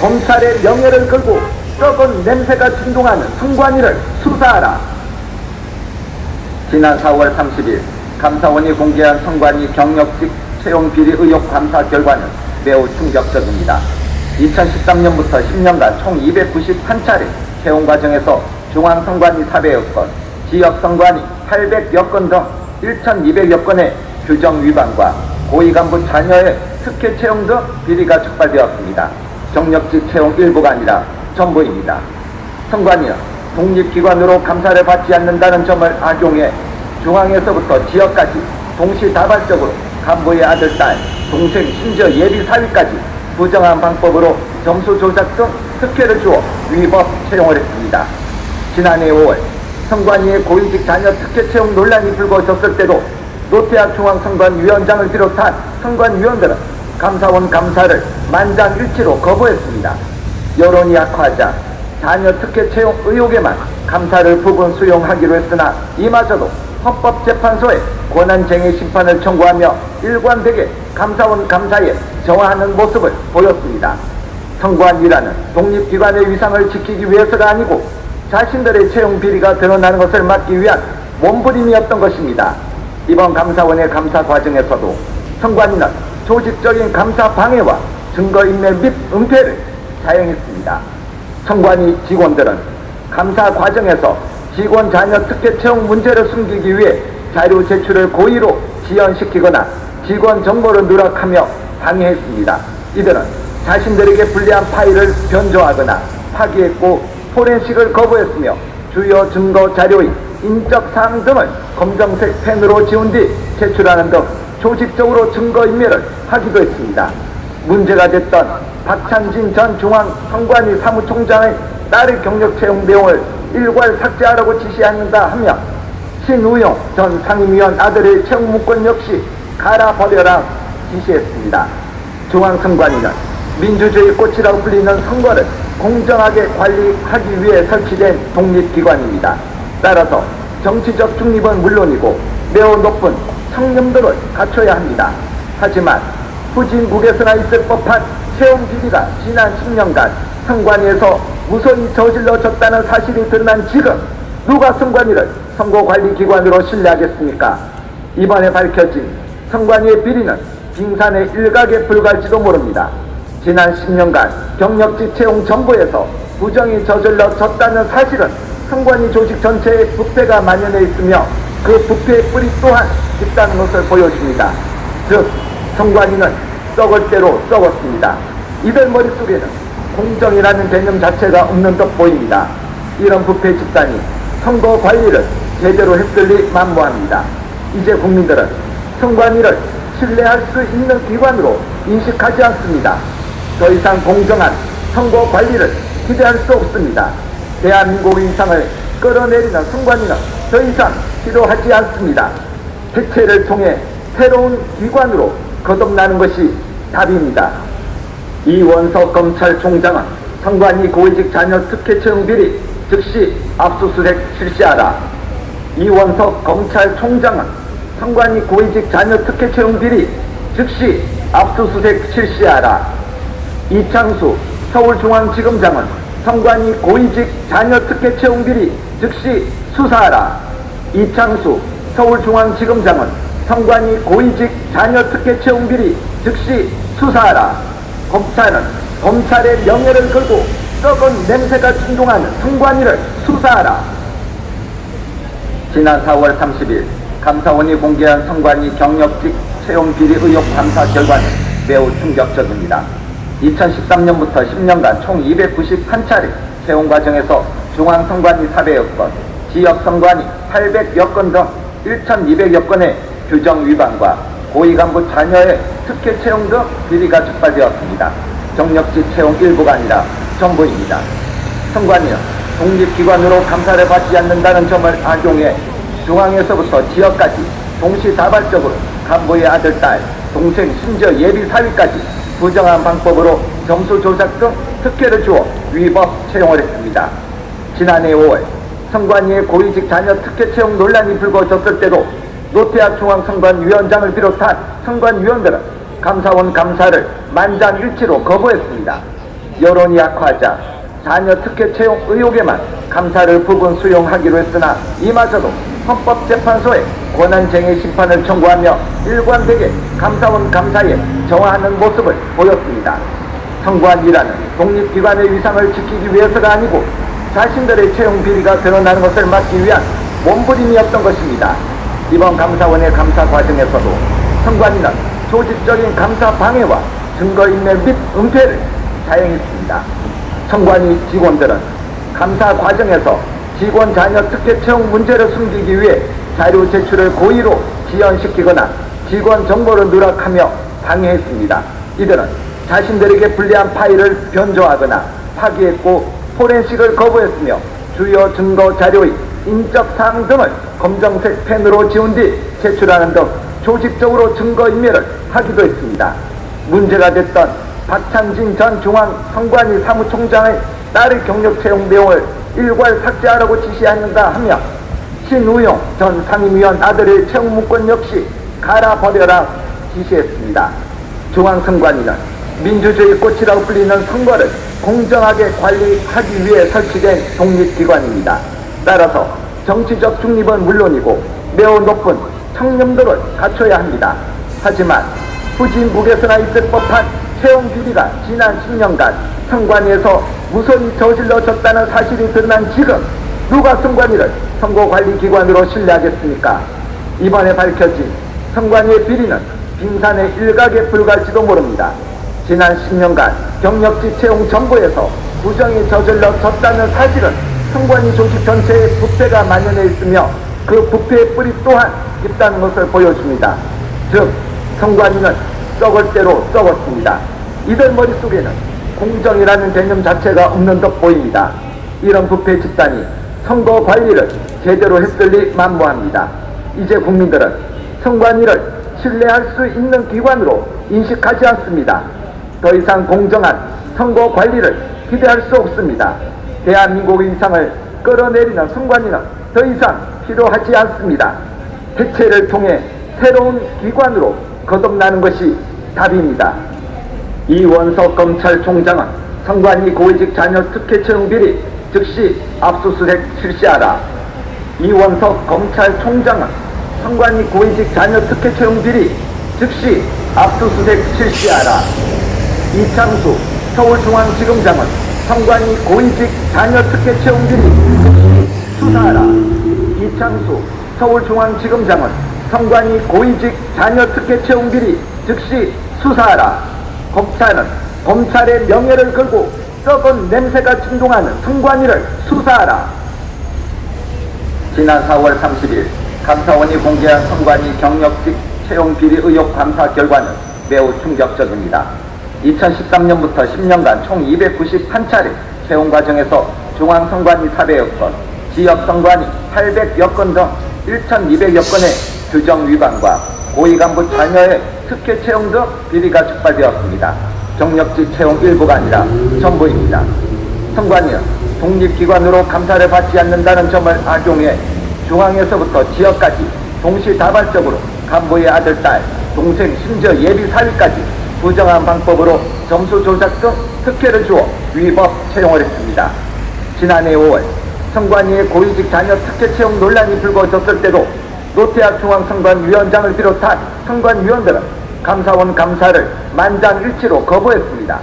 검찰의 명예를 걸고 썩은 냄새가 진동하는 선관위를 수사하라. 지난 4월 30일 감사원이 공개한 선관위 경력직 채용 비리 의혹 감사 결과는 매우 충격적입니다. 2013년부터 10년간 총 291차례 채용 과정에서 중앙선관위 400여 건, 지역선관위 800여 건 등 1,200여 건의 규정 위반과 고위간부 자녀의 특혜 채용 등 비리가 적발되었습니다. 경력직 채용 일부가 아니라 전부입니다. 선관위는 독립기관으로 감사를 받지 않는다는 점을 악용해 중앙에서부터 지역까지 동시다발적으로 간부의 아들, 딸, 동생, 심지어 예비 사위까지 부정한 방법으로 점수 조작 등 특혜를 주어 위법 채용을 했습니다. 지난해 5월 선관위의 고위직 자녀 특혜 채용 논란이 불거졌을 때도 롯데학 중앙선관위원장을 비롯한 선관위원들은 감사원 감사를 만장일치로 거부했습니다. 여론이 악화하자 자녀 특혜 채용 의혹에만 감사를 부분 수용하기로 했으나 이마저도 헌법재판소에 권한쟁의 심판을 청구하며 일관되게 감사원 감사에 저하하는 모습을 보였습니다. 선관위라는 독립기관의 위상을 지키기 위해서가 아니고 자신들의 채용 비리가 드러나는 것을 막기 위한 몸부림이었던 것입니다. 이번 감사원의 감사 과정에서도 선관위는 조직적인 감사 방해와 증거인멸 및 은폐를 사용했습니다. 선관위 직원들은 감사 과정에서 직원 자녀 특혜 채용 문제를 숨기기 위해 자료 제출을 고의로 지연시키거나 직원 정보를 누락하며 방해했습니다. 이들은 자신들에게 불리한 파일을 변조하거나 파기했고 포렌식을 거부했으며 주요 증거 자료의 인적사항 등을 검정색 펜으로 지운 뒤 제출하는 등 조직적으로 증거인멸을 하기도 했습니다. 문제가 됐던 박찬진 전 중앙선관위 사무총장의 딸의 경력 채용 내용을 일괄 삭제하라고 지시한다 하며 신우용 전 상임위원 아들의 채용 문건 역시 갈아버려라 지시했습니다. 중앙선관위는 민주주의 꽃이라고 불리는 선거를 공정하게 관리하기 위해 설치된 독립기관입니다. 따라서 정치적 중립은 물론이고 매우 높은 청렴도를 갖춰야 합니다. 하지만 후진국에서나 있을 법한 채용 비리가 지난 10년간 선관위에서 무선히 저질러졌다는 사실이 드러난 지금 누가 선관위를 선거관리기관으로 신뢰하겠습니까? 이번에 밝혀진 선관위의 비리는 빙산의 일각에 불과할지도 모릅니다. 지난 10년간 경력직 채용 정보에서 부정이 저질러졌다는 사실은 선관위 조직 전체에 부패가 만연해 있으며 그 부패의 뿌리 또한 깊다는 것을 보여줍니다. 즉 선관위는 썩을 대로 썩었습니다. 이들 머릿속에는 공정이라는 개념 자체가 없는 듯 보입니다. 이런 부패 집단이 선거 관리를 제대로 했을리 만무합니다. 이제 국민들은 선관위를 신뢰할 수 있는 기관으로 인식하지 않습니다. 더 이상 공정한 선거 관리를 기대할 수 없습니다. 대한민국의 위상을 끌어내리는 선관위는 더 이상 필요하지 않습니다. 해체를 통해 새로운 기관으로 거듭나는 것이 답입니다. 이원석 검찰총장은 선관위 고위직 자녀 특혜 채용 비리 즉시 압수수색 실시하라. 이원석 검찰총장은 선관위 고위직 자녀 특혜 채용 비리 즉시 압수수색 실시하라. 이창수 서울중앙지검장은 선관위 고위직 자녀 특혜 채용 비리 즉시 수사하라. 이창수 서울중앙지검장은 선관위 고위직 자녀 특혜 채용 비리 즉시 수사하라. 검찰은 검찰의 명예를 걸고 썩은 냄새가 충동하는 선관위를 수사하라. 지난 4월 30일 감사원이 공개한 선관위 경력직 채용 비리 의혹 감사 결과는 매우 충격적입니다. 2013년부터 10년간 총 291차례 채용 과정에서 중앙선관위 400여 건, 지역선관위 800여 건 등 1,200여 건의 규정 위반과 고위간부 자녀의 특혜 채용 등 비리가 적발되었습니다. 경력직 채용 일부가 아니라 전부입니다. 선관위는 독립기관으로 감사를 받지 않는다는 점을 악용해 중앙에서부터 지역까지 동시다발적으로 간부의 아들, 딸, 동생, 심지어 예비사위까지 부정한 방법으로 점수 조작 등 특혜를 주어 위법 채용을 했습니다. 지난해 5월 선관위의 고위직 자녀 특혜 채용 논란이 불거졌을 때도 노태학 중앙선관위원장을 비롯한 선관위원들은 감사원 감사를 만장일치로 거부했습니다. 여론이 악화하자 자녀 특혜 채용 의혹에만 감사를 부분 수용하기로 했으나 이마저도 헌법재판소에 권한쟁의 심판을 청구하며 일관되게 감사원 감사에 저하하는 모습을 보였습니다. 선관위라는 독립기관의 위상을 지키기 위해서가 아니고 자신들의 채용 비리가 드러나는 것을 막기 위한 몸부림이었던 것입니다. 이번 감사원의 감사 과정에서도 선관위는 조직적인 감사 방해와 증거인멸 및 은폐를 사용했습니다. 선관위 직원들은 감사 과정에서 직원 자녀 특혜 채용 문제를 숨기기 위해 자료 제출을 고의로 지연시키거나 직원 정보를 누락하며 방해했습니다. 이들은 자신들에게 불리한 파일을 변조하거나 파기했고 포렌식을 거부했으며 주요 증거 자료의 인적사항 등을 검정색 펜으로 지운 뒤 제출하는 등 조직적으로 증거인멸을 하기도 했습니다. 문제가 됐던 박찬진 전 중앙선관위 사무총장의 딸의 경력 채용 내용을 일괄 삭제하라고 지시한다 하며 신우용 전 상임위원 아들의 채용 문건 역시 갈아버려라 지시했습니다. 중앙선관위는 민주주의 꽃이라고 불리는 선거를 공정하게 관리하기 위해 설치된 독립기관입니다. 따라서 정치적 중립은 물론이고 매우 높은 청렴도를 갖춰야 합니다. 하지만 후진국에서나 있을 법한 채용 비리가 지난 10년간 선관위에서 무서히 저질러졌다는 사실이 드러난 지금 누가 선관위를 선거관리기관으로 신뢰하겠습니까? 이번에 밝혀진 선관위의 비리는 빙산의 일각에 불과할지도 모릅니다. 지난 10년간 경력직 채용 정보에서 부정이 저질러졌다는 사실은 선관위 조직 전체에 부패가 만연해 있으며 그 부패의 뿌리 또한 있다는 것을 보여줍니다. 즉 선관위는 썩을 대로 썩었습니다. 이들 머릿속에는 공정이라는 개념 자체가 없는 듯 보입니다. 이런 부패 집단이 선거 관리를 제대로 했을리 만무합니다. 이제 국민들은 선관위를 신뢰할 수 있는 기관으로 인식하지 않습니다. 더 이상 공정한 선거 관리를 기대할 수 없습니다. 대한민국의 위상을 끌어내리는 선관위는 더 이상 필요하지 않습니다. 해체를 통해 새로운 기관으로 거듭나는 것이 답입니다. 이원석 검찰총장은 선관위 고위직 자녀 특혜 채용 비리 즉시 압수수색 실시하라. 이원석 검찰총장은 선관위 고위직 자녀 특혜 채용 비리 즉시 압수수색 실시하라. 이창수 서울중앙지검장은 선관위 고위직 자녀 특혜 채용 비리 즉시 수사하라. 이창수 서울중앙지검장은 선관위 고위직 자녀 특혜 채용 비리 즉시 수사하라. 검찰은 검찰의 명예를 걸고 썩은 냄새가 진동하는 선관위를 수사하라. 지난 4월 30일 감사원이 공개한 선관위 경력직 채용 비리 의혹 감사 결과는 매우 충격적입니다. 2013년부터 10년간 총 291차례 채용 과정에서 중앙선관위 400여 건, 지역선관위 800여 건 등 1,200여 건의 규정 위반과 고위간부 자녀의 특혜 채용 등 비리가 적발되었습니다. 경력직 채용 일부가 아니라 전부입니다. 선관위는 독립기관으로 감사를 받지 않는다는 점을 악용해 중앙에서부터 지역까지 동시다발적으로 간부의 아들, 딸, 동생, 심지어 예비 사위까지 부정한 방법으로 점수 조작 등 특혜를 주어 위법 채용을 했습니다. 지난해 5월 선관위의 고위직 자녀 특혜 채용 논란이 불거졌을 때도 노태학 중앙선관위원장을 비롯한 선관위원들은 감사원 감사를 만장일치로 거부했습니다.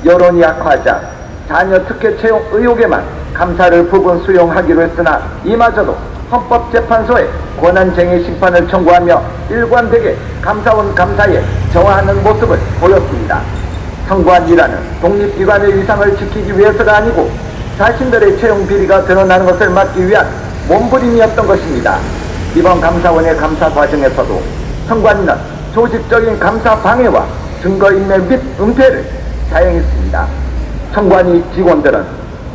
여론이 악화하자 자녀 특혜 채용 의혹에만 감사를 부분 수용하기로 했으나 이마저도 헌법재판소에 권한쟁의 심판을 청구하며 일관되게 감사원 감사에 저하하는 모습을 보였습니다. 선관위라는 독립기관의 위상을 지키기 위해서가 아니고 자신들의 채용 비리가 드러나는 것을 막기 위한 몸부림이었던 것입니다. 이번 감사원의 감사 과정에서도 선관위는 조직적인 감사 방해와 증거인멸 및 은폐를 자행했습니다. 선관위 직원들은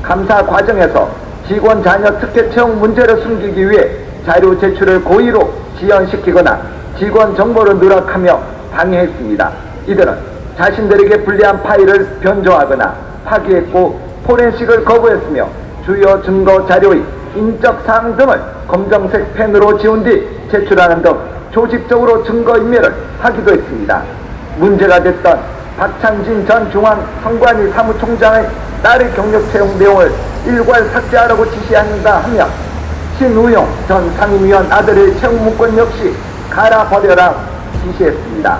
감사 과정에서 직원 자녀 특혜 채용 문제를 숨기기 위해 자료 제출을 고의로 지연시키거나 직원 정보를 누락하며 방해했습니다. 이들은 자신들에게 불리한 파일을 변조하거나 파기했고 포렌식을 거부했으며 주요 증거 자료의 인적 사항 등을 검정색 펜으로 지운 뒤 제출하는 등 조직적으로 증거인멸을 하기도 했습니다. 문제가 됐던 박창진 전 중앙선관위 사무총장의 딸의 경력 채용 내용을 일괄 삭제하라고 지시한다 하며 신우용 전 상임위원 아들의 채용 문건 역시 갈아버려라 지시했습니다.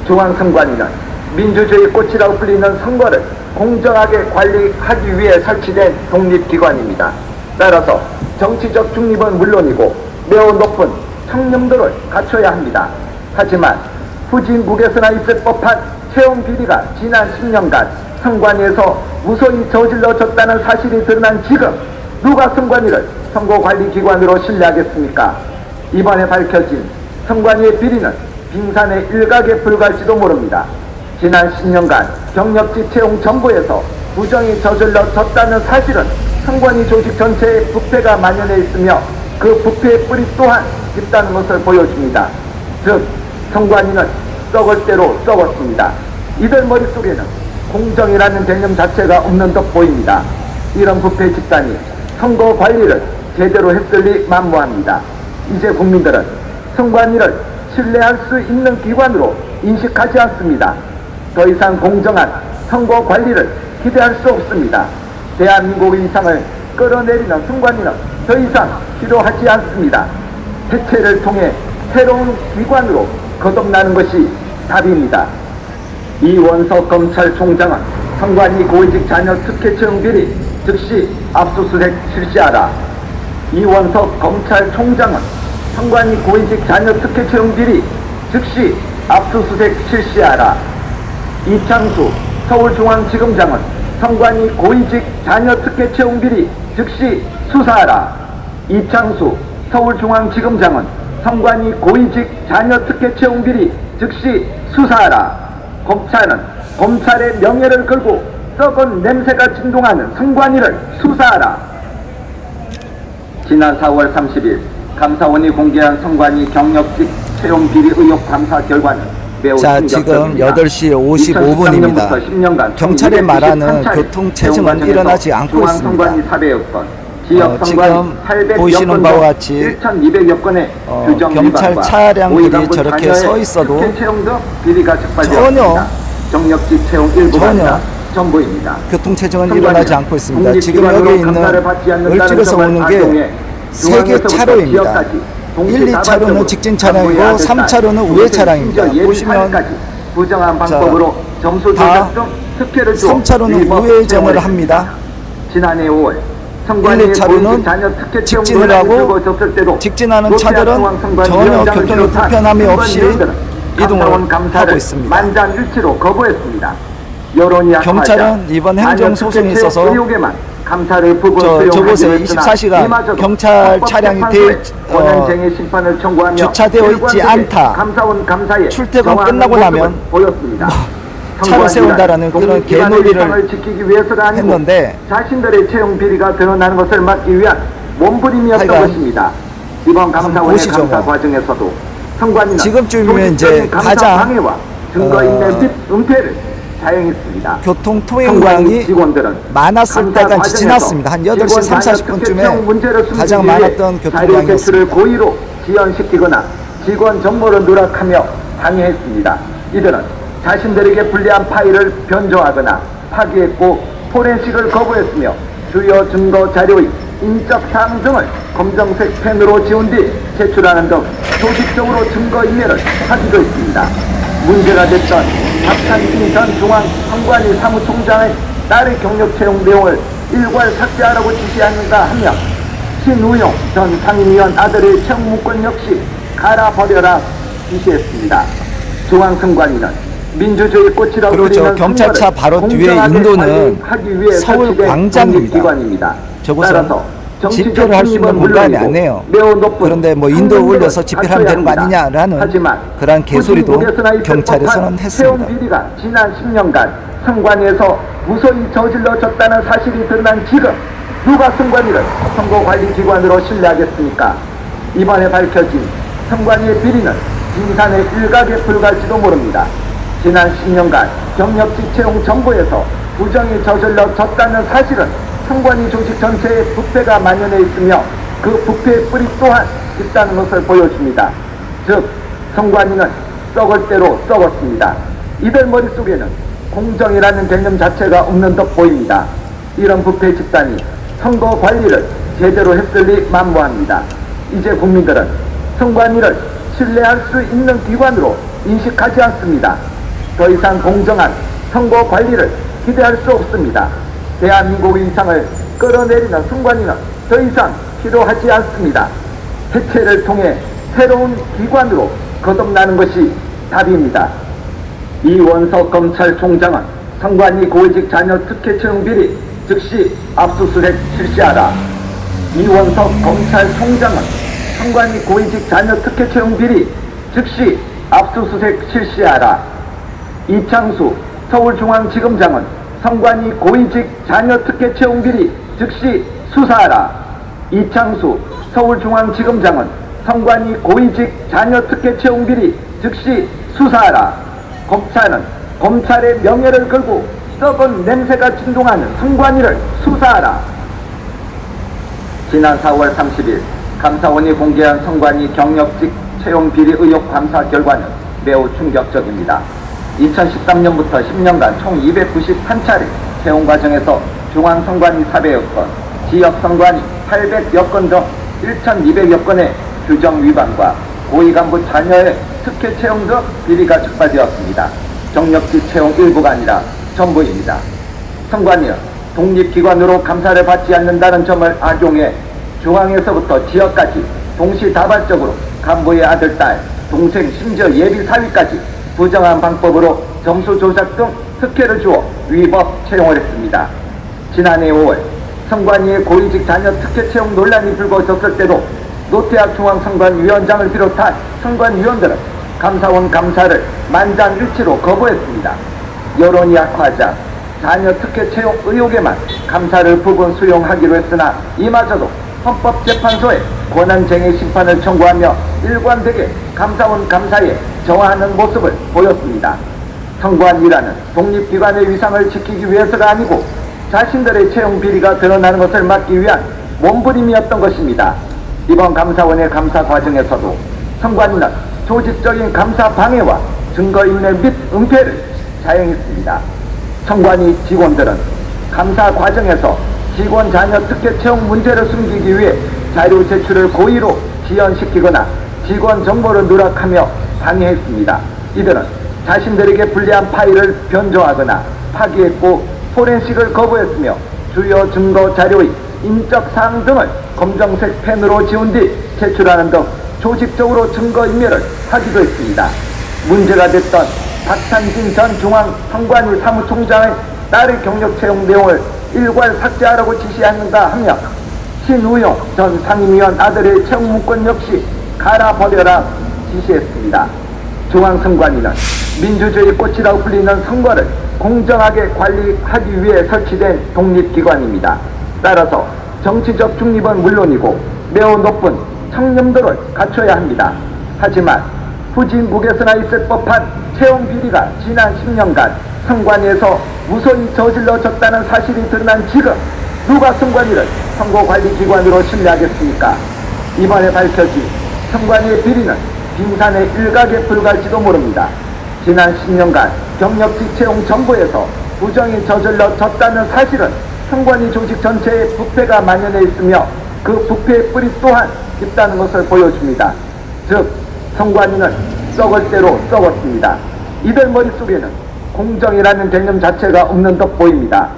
중앙선관위는 민주주의 꽃이라고 불리는 선거를 공정하게 관리하기 위해 설치된 독립기관입니다. 따라서 정치적 중립은 물론이고 매우 높은 청렴도를 갖춰야 합니다. 하지만 후진국에서나 있을 법한 채용 비리가 지난 10년간 선관위에서 무서히 저질러졌다는 사실이 드러난 지금 누가 선관위를 선거관리기관으로 신뢰하겠습니까? 이번에 밝혀진 선관위의 비리는 빙산의 일각에 불과할지도 모릅니다. 지난 10년간 경력직 채용 정보에서 부정이 저질러졌다는 사실은 선관위 조직 전체에 부패가 만연해 있으며 그 부패의 뿌리 또한 있다는 것을 보여줍니다. 즉 선관위는 썩을 대로 썩었습니다. 이들 머릿속에는 공정이라는 개념 자체가 없는 듯 보입니다. 이런 부패 집단이 선거 관리를 제대로 했을리 만무합니다. 이제 국민들은 선관위를 신뢰할 수 있는 기관으로 인식하지 않습니다. 더 이상 공정한 선거 관리를 기대할 수 없습니다. 대한민국의 이상을 끌어내리는 선관위는 더 이상 필요하지 않습니다. 해체를 통해 새로운 기관으로 거듭나는 것이 답입니다. 이원석 검찰총장은 선관위 고위직 자녀 특혜 채용 비리 즉시 압수수색 실시하라. 이원석 검찰총장은 선관위 고위직 자녀 특혜 채용 비리 즉시 압수수색 실시하라. 이창수 서울중앙지검장은 선관위 고위직 자녀 특혜 채용 비리 즉시 수사하라. 이창수 서울중앙지검장은 선관위 고위직 자녀 특혜 채용 비리 즉시 수사하라. 검찰의 명예를 걸고 썩은 냄새가 진동하는 선관위를 수사하라. 지난 4월 30일 감사원이 공개한 선관위 경력직 채용 비리 의혹 감사 결과는 매우 자, 지금 8시 55분입니다. 경찰이 말하는 교통체증은 일어나지 않고 있습니다. 지금 보이시는 바와 같이 경찰 차량들이 저렇게 서 있어도 전혀 교통체증은 일어나지 않고 있습니다. 지금 여기 있는 을지로에서 오는 게 3개 차로입니다. 1, 2차로는 직진 차량이고 3차로는 우회 차량입니다. 보시면 자, 다 3차로는 우회전을 합니다. 지난해 5월 1, 2차로는 직진을 하고 직진하는 차들은 전혀 교통의 불편함이 없이 이동을 하고 있습니다. 만장일치로 거부했습니다. 경찰은 이번 행정소송에 있어서 저곳에 24시간 경찰 차량이 주차되어 있지 않다. 출퇴근 끝나고 나면 차를 세운다라는 그런 개논리를 했는데 자신들의 채용 비리가 드러나는 것을 막기 위한 몸부림이었던 것입니다. 이번 감사원의 감사 과정에서도 선관위는 지금쯤이면 이제 가장 방해와 증거 인멸 및 은폐를 사용했습니다. 교통통행량이 많았을 때가 지났습니다. 한 8시 40분쯤에 가장 많았던 교통량이었습니다. 고의로 지연시키거나 직원 정보를 누락하며 방해했습니다. 이들은 자신들에게 불리한 파일을 변조하거나 파기했고 포렌식을 거부했으며 주요 증거 자료의 인적 사항 등을 검정색 펜으로 지운 뒤 제출하는 등 조직적으로 증거인멸을 하기도 했습니다. 문제가 됐던 박찬진 전 중앙선관위 사무총장의 딸의 경력 채용 내용을 일괄 삭제하라고 지시하는가 하며 신우용 전 상임위원 아들의 채용 문건 역시 갈아버려라 지시했습니다. 중앙선관위는 민주주의 꽃이라고 그렇죠. 경찰차 바로 뒤에 인도는 서울 광장입니다. 저곳은 집회를 할 수 있는 공간이 아니에요. 그런데 뭐 인도 올려서 집회를 하면 되는 거 아니냐라는 그러한 개소리도 경찰에서는 했습니다. 비리가 지난 10년간 선관위에서 무소히 저질러졌다는 사실이 드러난 지금 누가 선관위를 선거관리기관으로 신뢰하겠습니까? 이번에 밝혀진 선관위의 비리는 빙산의 일각에 불과할지도 모릅니다. 지난 10년간 경력직 채용 정보에서 부정이 저질러졌다는 사실은 선관위 조직 전체에 부패가 만연해 있으며 그 부패의 뿌리 또한 있다는 것을 보여줍니다. 즉 선관위는 썩을 대로 썩었습니다. 이들 머릿속에는 공정이라는 개념 자체가 없는 듯 보입니다. 이런 부패 집단이 선거 관리를 제대로 했을리 만무합니다. 이제 국민들은 선관위를 신뢰할 수 있는 기관으로 인식하지 않습니다. 더 이상 공정한 선거 관리를 기대할 수 없습니다. 대한민국의 이상을 끌어내리는 선관위는 더 이상 필요하지 않습니다. 해체를 통해 새로운 기관으로 거듭나는 것이 답입니다. 이원석 검찰총장은 선관위 고위직 자녀 특혜 채용 비리 즉시 압수수색 실시하라. 이원석 검찰총장은 선관위 고위직 자녀 특혜 채용 비리 즉시 압수수색 실시하라. 이창수 서울중앙지검장은 선관위 고위직 자녀 특혜 채용 비리 즉시 수사하라. 이창수 서울중앙지검장은 선관위 고위직 자녀 특혜 채용 비리 즉시 수사하라. 검찰의 명예를 걸고 썩은 냄새가 진동하는 선관위를 수사하라. 지난 4월 30일 감사원이 공개한 선관위 경력직 채용 비리 의혹 감사 결과는 매우 충격적입니다. 2013년부터 10년간 총 291차례 채용 과정에서 중앙선관위 400여 건, 지역선관위 800여 건 등 1,200여 건의 규정 위반과 고위간부 자녀의 특혜 채용 등 비리가 적발되었습니다. 경력직 채용 일부가 아니라 전부입니다. 선관위는 독립기관으로 감사를 받지 않는다는 점을 악용해 중앙에서부터 지역까지 동시다발적으로 간부의 아들, 딸, 동생, 심지어 예비 사위까지 부정한 방법으로 점수 조작 등 특혜를 주어 위법 채용을 했습니다. 지난해 5월 선관위의 고위직 자녀 특혜 채용 논란이 불거졌을 때도 노태학 중앙선관위원장을 비롯한 선관위원들은 감사원 감사를 만장일치로 거부했습니다. 여론이 악화하자 자녀 특혜 채용 의혹에만 감사를 부분 수용하기로 했으나 이마저도 헌법재판소에 권한쟁의 심판을 청구하며 일관되게 감사원 감사에 저하하는 모습을 보였습니다. 선관위라는 독립기관의 위상을 지키기 위해서가 아니고 자신들의 채용 비리가 드러나는 것을 막기 위한 몸부림이었던 것입니다. 이번 감사원의 감사 과정에서도 선관위는 조직적인 감사 방해와 증거인멸 및 은폐를 자행했습니다. 선관위 직원들은 감사 과정에서 직원 자녀 특혜 채용 문제를 숨기기 위해 자료 제출을 고의로 지연시키거나 직원 정보를 누락하며 방해했습니다. 이들은 자신들에게 불리한 파일을 변조하거나 파기했고 포렌식을 거부했으며 주요 증거 자료의 인적 사항 등을 검정색 펜으로 지운 뒤 제출하는 등 조직적으로 증거인멸을 하기도 했습니다. 문제가 됐던 박찬진 전 중앙선관위 사무총장의 딸의 경력 채용 내용을 일괄 삭제하라고 지시하는가 하며 신우용 전 상임위원 아들의 채용 문건 역시 갈아버려라 지시했습니다. 중앙선관위는 민주주의 꽃이라고 불리는 선거를 공정하게 관리하기 위해 설치된 독립기관입니다. 따라서 정치적 중립은 물론이고 매우 높은 청렴도를 갖춰야 합니다. 하지만 후진국에서나 있을 법한 채용 비리가 지난 10년간 선관위에서 무소히 저질러졌다는 사실이 드러난 지금 누가 선관위를 선거관리기관으로 신뢰하겠습니까? 이번에 밝혀진 선관위의 비리는 빙산의 일각에 불과할지도 모릅니다. 지난 10년간 경력직 채용 정보에서 부정이 저질러졌다는 사실은 선관위 조직 전체에 부패가 만연해 있으며 그 부패의 뿌리 또한 깊다는 것을 보여줍니다. 즉 선관위는 썩을 대로 썩었습니다. 이들 머릿속에는 공정이라는 개념 자체가 없는 듯 보입니다.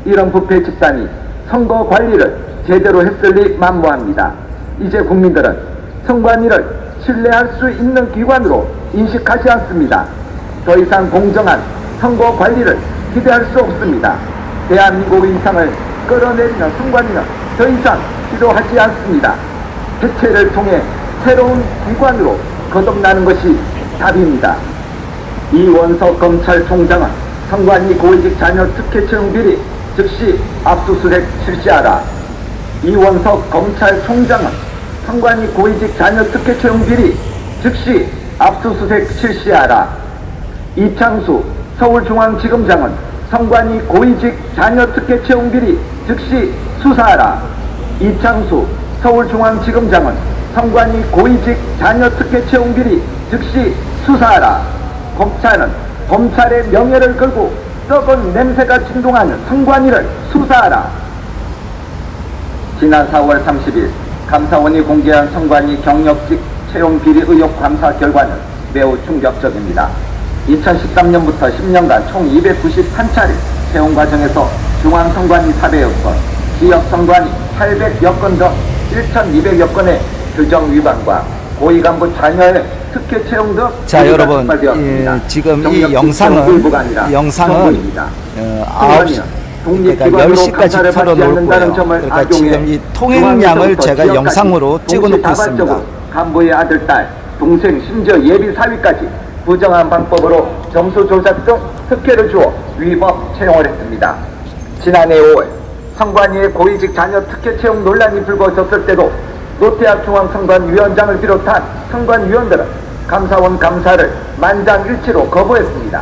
이런 부패 집단이 선거 관리를 제대로 했을 리 만무합니다. 이제 국민들은 선관위를 신뢰할 수 있는 기관으로 인식하지 않습니다. 더 이상 공정한 선거 관리를 기대할 수 없습니다. 대한민국의 이상을 끌어내리는 선관위는 더 이상 필요하지 않습니다. 해체를 통해 새로운 기관으로 거듭나는 것이 답입니다. 이원석 검찰총장은 선관위 고위직 자녀 특혜 채용 비리 즉시 압수수색 실시하라. 이원석 검찰총장은 선관위 고위직 자녀 특혜 채용 비리 즉시 압수수색 실시하라. 이창수 서울중앙지검장은 선관위 고위직 자녀 특혜 채용 비리 즉시 수사하라. 이창수 서울중앙지검장은 선관위 고위직 자녀 특혜 채용 비리 즉시 수사하라. 검찰은 검찰의 명예를 걸고 썩은 냄새가 진동하는 선관위를 수사하라. 지난 4월 30일 감사원이 공개한 선관위 경력직 채용 비리 의혹 감사 결과는 매우 충격적입니다. 2013년부터 10년간 총 291차례 채용 과정에서 중앙선관위 400여 건, 지역선관위 800여 건 등 1,200여 건의 규정 위반과 고위간부 자녀의 특혜 채용 등 자 여러분 지금 이 영상은 9시 그러니까 10시까지 틀어놓을 거예요. 그러니까 지금 이 통행량을 제가 영상으로 찍어놓고 있습니다. 간부의 아들, 딸, 동생, 심지어 예비 사위까지 부정한 방법으로 점수 조작 등 특혜를 주어 위법 채용을 했습니다. 지난해 5월 선관위의 고위직 자녀 특혜 채용 논란이 불거졌을 때도 노태학 중앙선관위원장을 비롯한 선관위원들은 감사원 감사를 만장일치로 거부했습니다.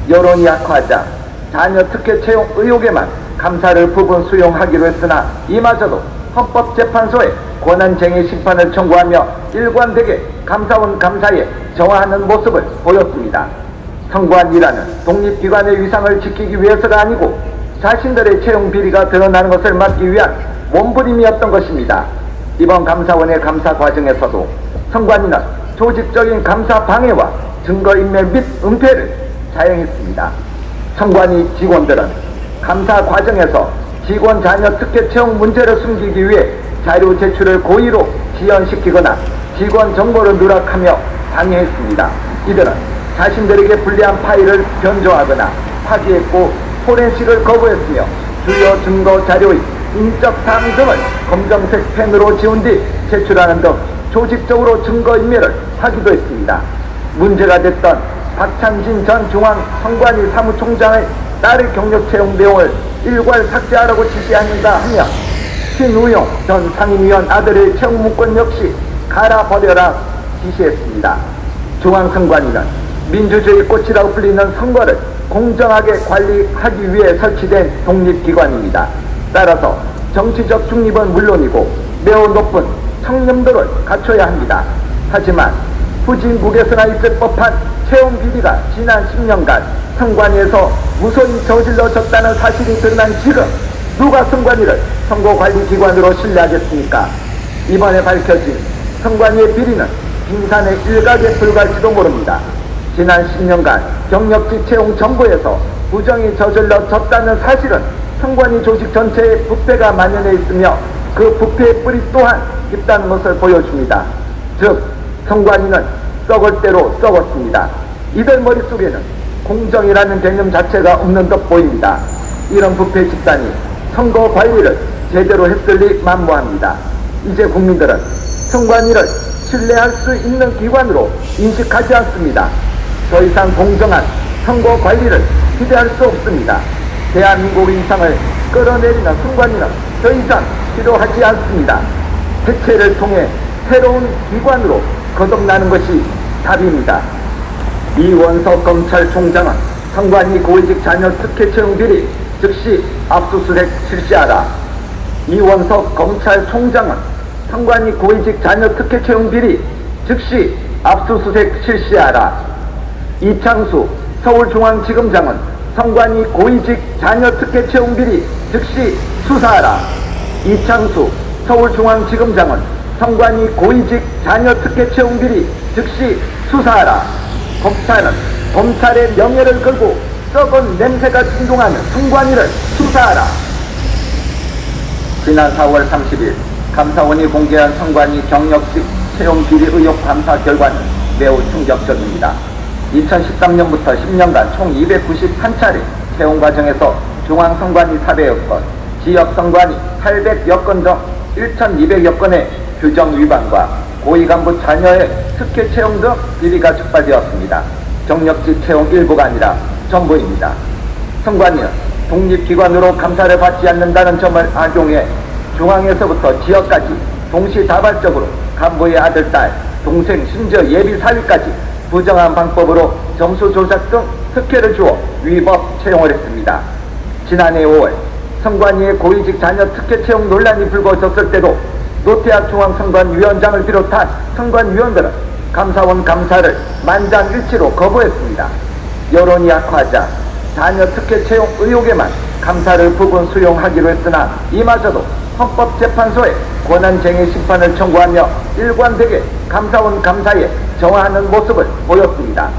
여론이 악화하자 자녀 특혜 채용 의혹에만 감사를 부분 수용하기로 했으나 이마저도 헌법재판소에 권한쟁의 심판을 청구하며 일관되게 감사원 감사에 저하하는 모습을 보였습니다. 선관위라는 독립기관의 위상을 지키기 위해서가 아니고 자신들의 채용 비리가 드러나는 것을 막기 위한 몸부림이었던 것입니다. 이번 감사원의 감사 과정에서도 선관위는 조직적인 감사 방해와 증거인멸 및 은폐를 자행했습니다. 선관위 직원들은 감사 과정에서 직원 자녀 특혜 채용 문제를 숨기기 위해 자료 제출을 고의로 지연시키거나 직원 정보를 누락하며 방해했습니다. 이들은 자신들에게 불리한 파일을 변조하거나 파기했고 포렌식을 거부했으며 주요 증거 자료의 인적 사항 등을 검정색 펜으로 지운 뒤 제출하는 등 조직적으로 증거인멸을 하기도 했습니다. 문제가 됐던 박찬진 전 중앙선관위 사무총장의 딸의 경력 채용 내용을 일괄 삭제하라고 지시하는가 하며 신우용 전 상임위원 아들의 채용 문건 역시 갈아버려라 지시했습니다. 중앙선관위는 민주주의 꽃이라고 불리는 선거를 공정하게 관리하기 위해 설치된 독립기관입니다. 따라서 정치적 중립은 물론이고 매우 높은 청렴도를 갖춰야 합니다. 하지만 후진국에서나 있을 법한 채용 비리가 지난 10년간 선관위에서 무소히 저질러졌다는 사실이 드러난 지금 누가 선관위를 선거관리기관으로 신뢰하겠습니까? 이번에 밝혀진 선관위의 비리는 빙산의 일각에 불과할지도 모릅니다. 지난 10년간 경력직 채용 정보에서 부정이 저질러졌다는 사실은 선관위 조직 전체에 부패가 만연해 있으며 그 부패의 뿌리 또한 깊다는 것을 보여줍니다. 즉 선관위는 썩을 대로 썩었습니다. 이들 머릿속에는 공정이라는 개념 자체가 없는 듯 보입니다. 이런 부패 집단이 선거 관리를 제대로 했을 리 만무합니다. 이제 국민들은 선관위를 신뢰할 수 있는 기관으로 인식하지 않습니다. 더 이상 공정한 선거 관리를 기대할 수 없습니다. 대한민국 인상을 끌어내리는 선관위는 더 이상 필요하지 않습니다. 해체를 통해 새로운 기관으로 거듭나는 것이 답입니다. 이원석 검찰총장은 선관위 고위직 자녀 특혜 채용 비리 즉시 압수수색 실시하라. 이원석 검찰총장은 선관위 고위직 자녀 특혜 채용 비리 즉시 압수수색 실시하라. 이창수 서울중앙지검장은 선관위 고위직 자녀 특혜 채용 비리 즉시 수사하라. 이창수 서울중앙지검장은 선관위 고위직 자녀 특혜 채용 비리 즉시 수사하라. 검찰의 명예를 걸고 썩은 냄새가 진동하는 선관위를 수사하라. 지난 4월 30일 감사원이 공개한 선관위 경력직 채용 비리 의혹 감사 결과는 매우 충격적입니다. 2013년부터 10년간 총 291차례 채용 과정에서 중앙선관위 400여 건, 지역선관위 800여 건 등 1200여 건의 규정 위반과 고위간부 자녀의 특혜 채용 등 비리가 적발되었습니다. 경력직 채용 일부가 아니라 전부입니다. 선관위는 독립기관으로 감사를 받지 않는다는 점을 악용해 중앙에서부터 지역까지 동시다발적으로 간부의 아들, 딸, 동생, 심지어 예비 사위까지 부정한 방법으로 점수 조작 등 특혜를 주어 위법 채용을 했습니다. 지난해 5월 선관위의 고위직 자녀 특혜 채용 논란이 불거졌을 때도 노태학 중앙선관위원장을 비롯한 선관위원들은 감사원 감사를 만장일치로 거부했습니다. 여론이 악화하자 자녀 특혜 채용 의혹에만 감사를 부분 수용하기로 했으나 이마저도 헌법재판소에 권한쟁의 심판을 청구하며 일관되게 감사원 감사에 저하하는 모습을 보였습니다.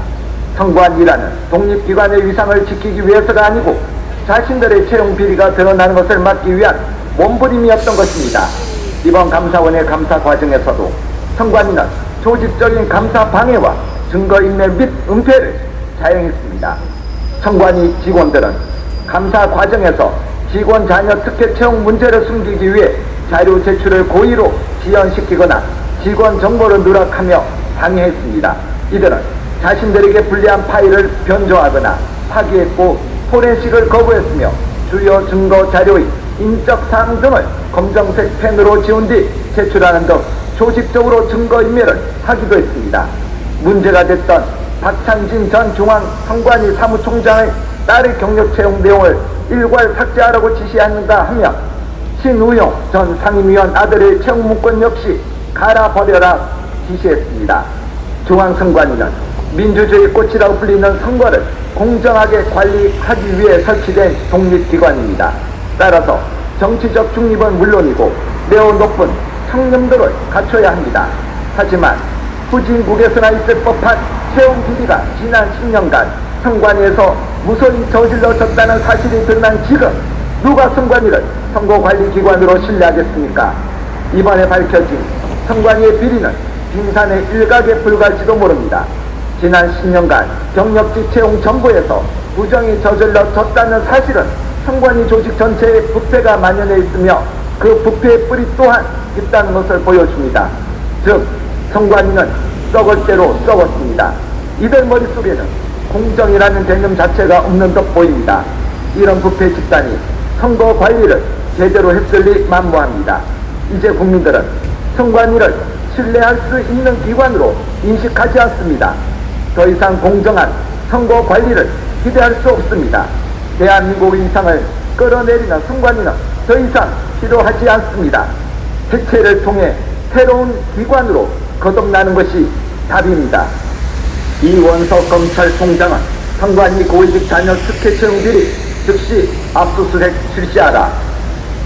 선관위라는 독립기관의 위상을 지키기 위해서가 아니고 자신들의 채용 비리가 드러나는 것을 막기 위한 몸부림이었던 것입니다. 이번 감사원의 감사 과정에서도 선관위는 조직적인 감사 방해와 증거인멸 및 은폐를 자행했습니다. 선관위 직원들은 감사 과정에서 직원 자녀 특혜 채용 문제를 숨기기 위해 자료 제출을 고의로 지연시키거나 직원 정보를 누락하며 방해했습니다. 이들은 자신들에게 불리한 파일을 변조하거나 파기했고 포렌식을 거부했으며 주요 증거 자료의 인적 사항 등을 검정색 펜으로 지운 뒤 제출하는 등 조직적으로 증거인멸을 하기도 했습니다. 문제가 됐던 박찬진 전 중앙선관위 사무총장의 딸의 경력 채용 내용을 일괄 삭제하라고 지시하는가 하며 신우용 전 상임위원 아들의 채용문건 역시 갈아버려라 지시했습니다. 중앙선관위는 민주주의 꽃이라고 불리는 선거를 공정하게 관리하기 위해 설치된 독립기관입니다. 따라서 정치적 중립은 물론이고 매우 높은 청렴도를 갖춰야 합니다. 하지만 후진국에서나 있을 법한 채용 비리가 지난 10년간 선관위에서 무서히 저질러졌다는 사실이 드러난 지금 누가 선관위를 선거관리기관으로 신뢰하겠습니까? 이번에 밝혀진 선관위의 비리는 빙산의 일각에 불과할지도 모릅니다. 지난 10년간 경력직 채용 정보에서 부정이 저질러졌다는 사실은 선관위 조직 전체에 부패가 만연해 있으며 그 부패의 뿌리 또한 있다는 것을 보여줍니다. 즉 선관위는 썩을 대로 썩었습니다. 이들 머릿속에는 공정이라는 개념 자체가 없는 듯 보입니다. 이런 부패 집단이 선거 관리를 제대로 했을리 만무합니다. 이제 국민들은 선관위를 신뢰할 수 있는 기관으로 인식하지 않습니다. 더 이상 공정한 선거 관리를 기대할 수 없습니다. 대한민국 위상을 끌어내리는 선관위는 더 이상 필요하지 않습니다. 해체를 통해 새로운 기관으로 거듭나는 것이 답입니다. 이원석 검찰총장은 선관위 고위직 자녀 특혜 채용 비리 즉시 압수수색 실시하라.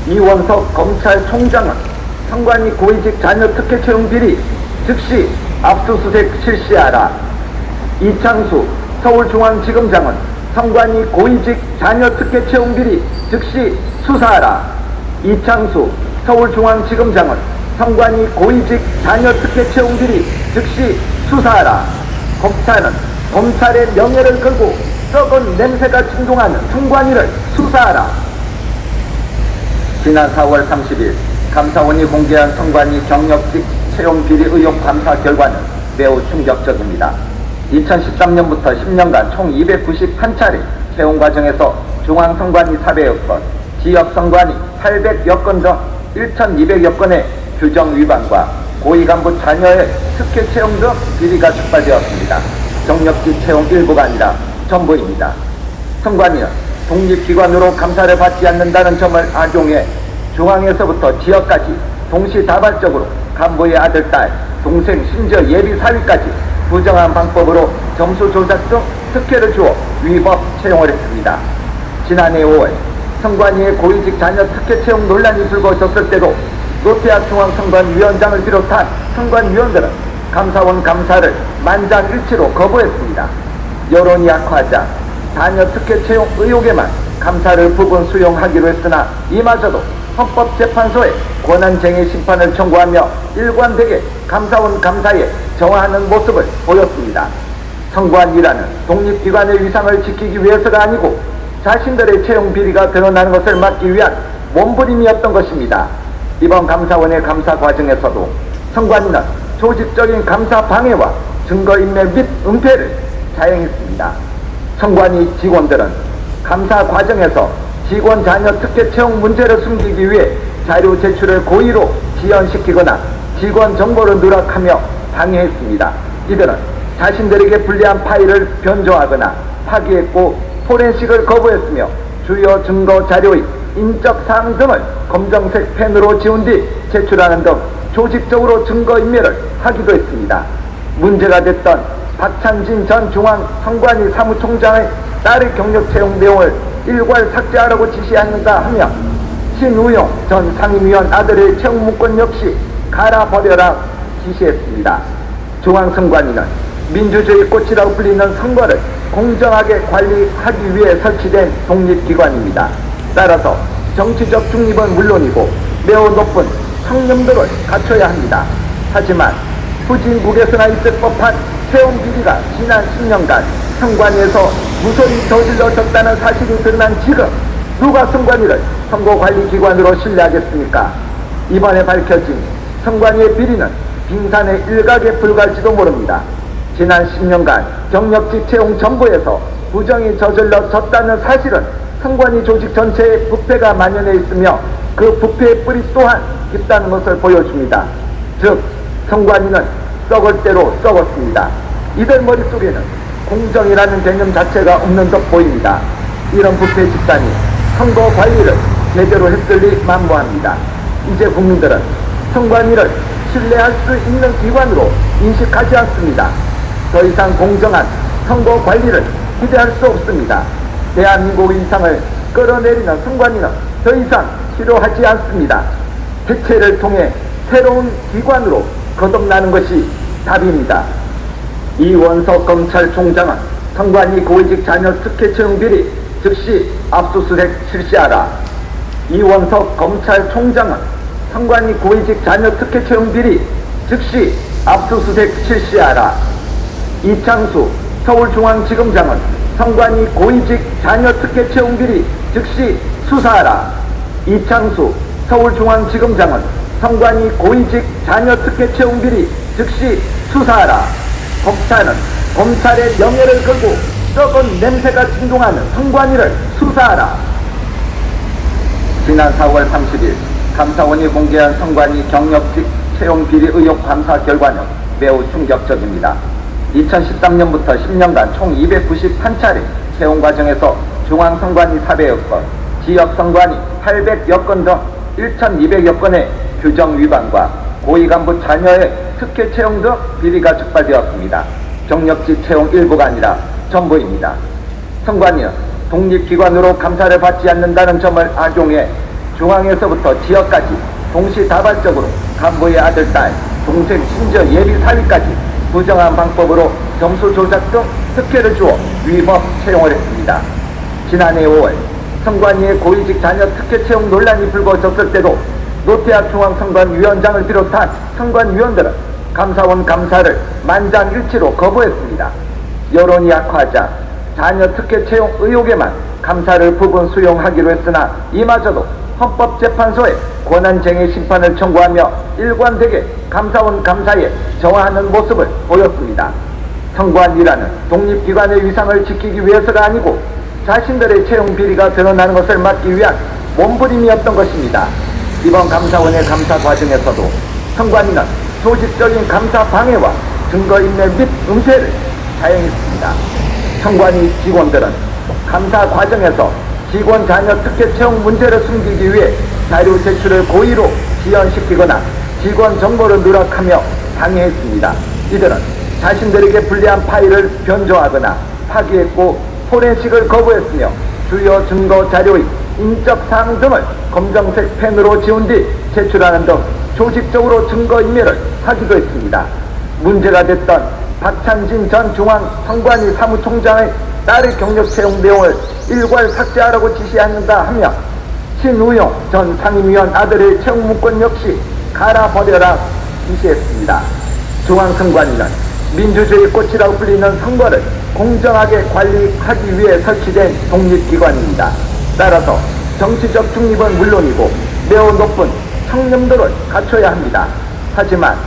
이원석 검찰총장은 선관위 고위직 자녀 특혜 채용 비리 즉시 압수수색 실시하라. 이창수 서울중앙지검장은 선관위 고위직 자녀 특혜 채용 비리 즉시 수사하라. 이창수 서울중앙지검장은 선관위 고위직 자녀 특혜 채용 비리 즉시 수사하라. 검찰은 검찰의 명예를 걸고 썩은 냄새가 진동하는 선관위를 수사하라. 지난 4월 30일 감사원이 공개한 선관위 경력직 채용 비리 의혹 감사 결과는 매우 충격적입니다. 2013년부터 10년간 총 291차례 채용 과정에서 중앙선관위 400여 건, 지역선관위 800여 건 등 1,200여 건의 규정 위반과 고위간부 자녀의 특혜 채용 등 비리가 적발되었습니다. 경력직 채용 일부가 아니라 전부입니다. 선관위는 독립기관으로 감사를 받지 않는다는 점을 악용해 중앙에서부터 지역까지 동시다발적으로 간부의 아들, 딸, 동생, 심지어 예비 사위까지 부정한 방법으로 점수 조작 등 특혜를 주어 위법 채용을 했습니다. 지난해 5월 선관위의 고위직 자녀 특혜 채용 논란이 불거졌을 때도 노태학 중앙선관위원장을 비롯한 선관위원들은 감사원 감사를 만장일치로 거부했습니다. 여론이 악화하자 자녀 특혜 채용 의혹에만 감사를 부분 수용하기로 했으나 이마저도 헌법재판소에 권한쟁의 심판을 청구하며 일관되게 감사원 감사에 정하는 모습을 보였습니다. 선관위라는 독립기관의 위상을 지키기 위해서가 아니고 자신들의 채용 비리가 드러나는 것을 막기 위한 몸부림이었던 것입니다. 이번 감사원의 감사 과정에서도 선관위는 조직적인 감사 방해와 증거인멸 및 은폐를 자행했습니다. 선관위 직원들은 감사 과정에서 직원 자녀 특혜 채용 문제를 숨기기 위해 자료 제출을 고의로 지연시키거나 직원 정보를 누락하며 방해했습니다. 이들은 자신들에게 불리한 파일을 변조하거나 파기했고 포렌식을 거부했으며 주요 증거 자료의 인적사항 등을 검정색 펜으로 지운 뒤 제출하는 등 조직적으로 증거인멸을 하기도 했습니다. 문제가 됐던 박찬진 전 중앙선관위 사무총장의 딸의 경력 채용 내용을 일괄 삭제하라고 지시하는가 하며 신우용 전 상임위원 아들의 채용 문건 역시 갈아버려라 지시했습니다. 중앙선관위는 민주주의 꽃이라고 불리는 선거를 공정하게 관리하기 위해 설치된 독립기관입니다. 따라서 정치적 중립은 물론이고 매우 높은 청렴도를 갖춰야 합니다. 하지만 후진국에서나 있을 법한 채용 비리가 지난 10년간 선관위에서 무소히 저질러졌다는 사실이 드러난 지금 누가 선관위를 선거관리기관으로 신뢰하겠습니까? 이번에 밝혀진 선관위의 비리는 빙산의 일각에 불과할지도 모릅니다. 지난 10년간 경력직 채용 정보에서 부정이 저질러졌다는 사실은 선관위 조직 전체에 부패가 만연해 있으며 그 부패의 뿌리 또한 있다는 것을 보여줍니다. 즉 선관위는 썩을 대로 썩었습니다. 이들 머릿속에는 공정이라는 개념 자체가 없는 듯 보입니다. 이런 부패 집단이 선거 관리를 제대로 했을리 만무합니다. 이제 국민들은 선관위를 신뢰할 수 있는 기관으로 인식하지 않습니다. 더 이상 공정한 선거 관리를 기대할 수 없습니다. 대한민국 인상을 끌어내리는 선관위는 더 이상 필요하지 않습니다. 해체를 통해 새로운 기관으로 거듭나는 것이 답입니다. 이원석 검찰총장은 선관위 고위직 자녀 특혜 채용 비리 즉시 압수수색 실시하라. 이원석 검찰총장은 선관위 고위직 자녀 특혜 채용 비리 즉시 압수수색 실시하라. 이창수 서울중앙지검장은 선관위 고위직 자녀 특혜 채용 비리 즉시 수사하라. 이창수 서울중앙지검장은 선관위 고위직 자녀 특혜 채용 비리 즉시 수사하라. 검찰은 검찰의 명예를 걸고 썩은 냄새가 진동하는 선관위를 수사하라. 지난 4월 30일 감사원이 공개한 선관위 경력직 채용 비리 의혹 감사 결과는 매우 충격적입니다. 2013년부터 10년간 총 291차례 채용 과정에서 중앙선관위 400여 건, 지역선관위 800여 건 등 1,200여 건의 규정 위반과 고위간부 자녀의 특혜 채용 등 비리가 적발되었습니다. 경력직 채용 일부가 아니라 전부입니다. 선관위는 독립기관으로 감사를 받지 않는다는 점을 악용해 중앙에서부터 지역까지 동시다발적으로 간부의 아들, 딸, 동생, 심지어 예비 사위까지 부정한 방법으로 점수 조작 등 특혜를 주어 위법 채용을 했습니다. 지난해 5월 선관위의 고위직 자녀 특혜 채용 논란이 불거졌을 때도 노태학 중앙선관위원장을 비롯한 선관위원들은 감사원 감사를 만장일치로 거부했습니다. 여론이 악화하자 자녀 특혜 채용 의혹에만 감사를 부분 수용하기로 했으나 이마저도 헌법재판소에 권한쟁의 심판을 청구하며 일관되게 감사원 감사에 저하하는 모습을 보였습니다. 선관위라는 독립기관의 위상을 지키기 위해서가 아니고 자신들의 채용 비리가 드러나는 것을 막기 위한 몸부림이었던 것입니다. 이번 감사원의 감사 과정에서도 선관위는 조직적인 감사 방해와 증거인멸 및 음해를 사용했습니다. 선관위 직원들은 감사 과정에서 직원 자녀 특혜 채용 문제를 숨기기 위해 자료 제출을 고의로 지연시키거나 직원 정보를 누락하며 방해했습니다. 이들은 자신들에게 불리한 파일을 변조하거나 파기했고 포렌식을 거부했으며 주요 증거 자료의 인적사항 등을 검정색 펜으로 지운 뒤 제출하는 등 조직적으로 증거인멸을 하기도 했습니다. 문제가 됐던 박찬진 전 중앙선관위 사무총장의 딸의 경력 채용 내용을 일괄 삭제하라고 지시한다 하며 신우용 전 상임위원 아들의 채용 문건 역시 갈아버려라 지시했습니다. 중앙선관위는 민주주의 꽃이라고 불리는 선거를 공정하게 관리하기 위해 설치된 독립기관입니다. 따라서 정치적 중립은 물론이고 매우 높은 청렴도를 갖춰야 합니다. 하지만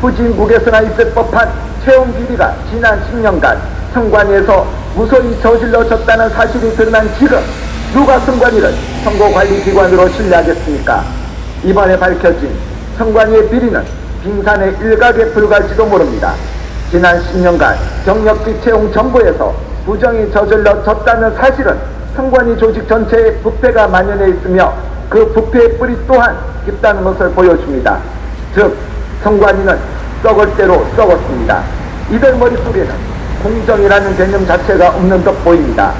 후진국에서나 있을 법한 채용 비리가 지난 10년간 선관위에서 무소히 저질러졌다는 사실이 드러난 지금 누가 선관위를 선거관리기관으로 신뢰하겠습니까? 이번에 밝혀진 선관위의 비리는 빙산의 일각에 불과할지도 모릅니다. 지난 10년간 경력직 채용 정보에서 부정이 저질러졌다는 사실은 선관위 조직 전체에 부패가 만연해 있으며 그 부패의 뿌리 또한 깊다는 것을 보여줍니다. 즉 선관위는 썩을 대로 썩었습니다. 이들 머릿속에는 공정이라는 개념 자체가 없는 듯 보입니다.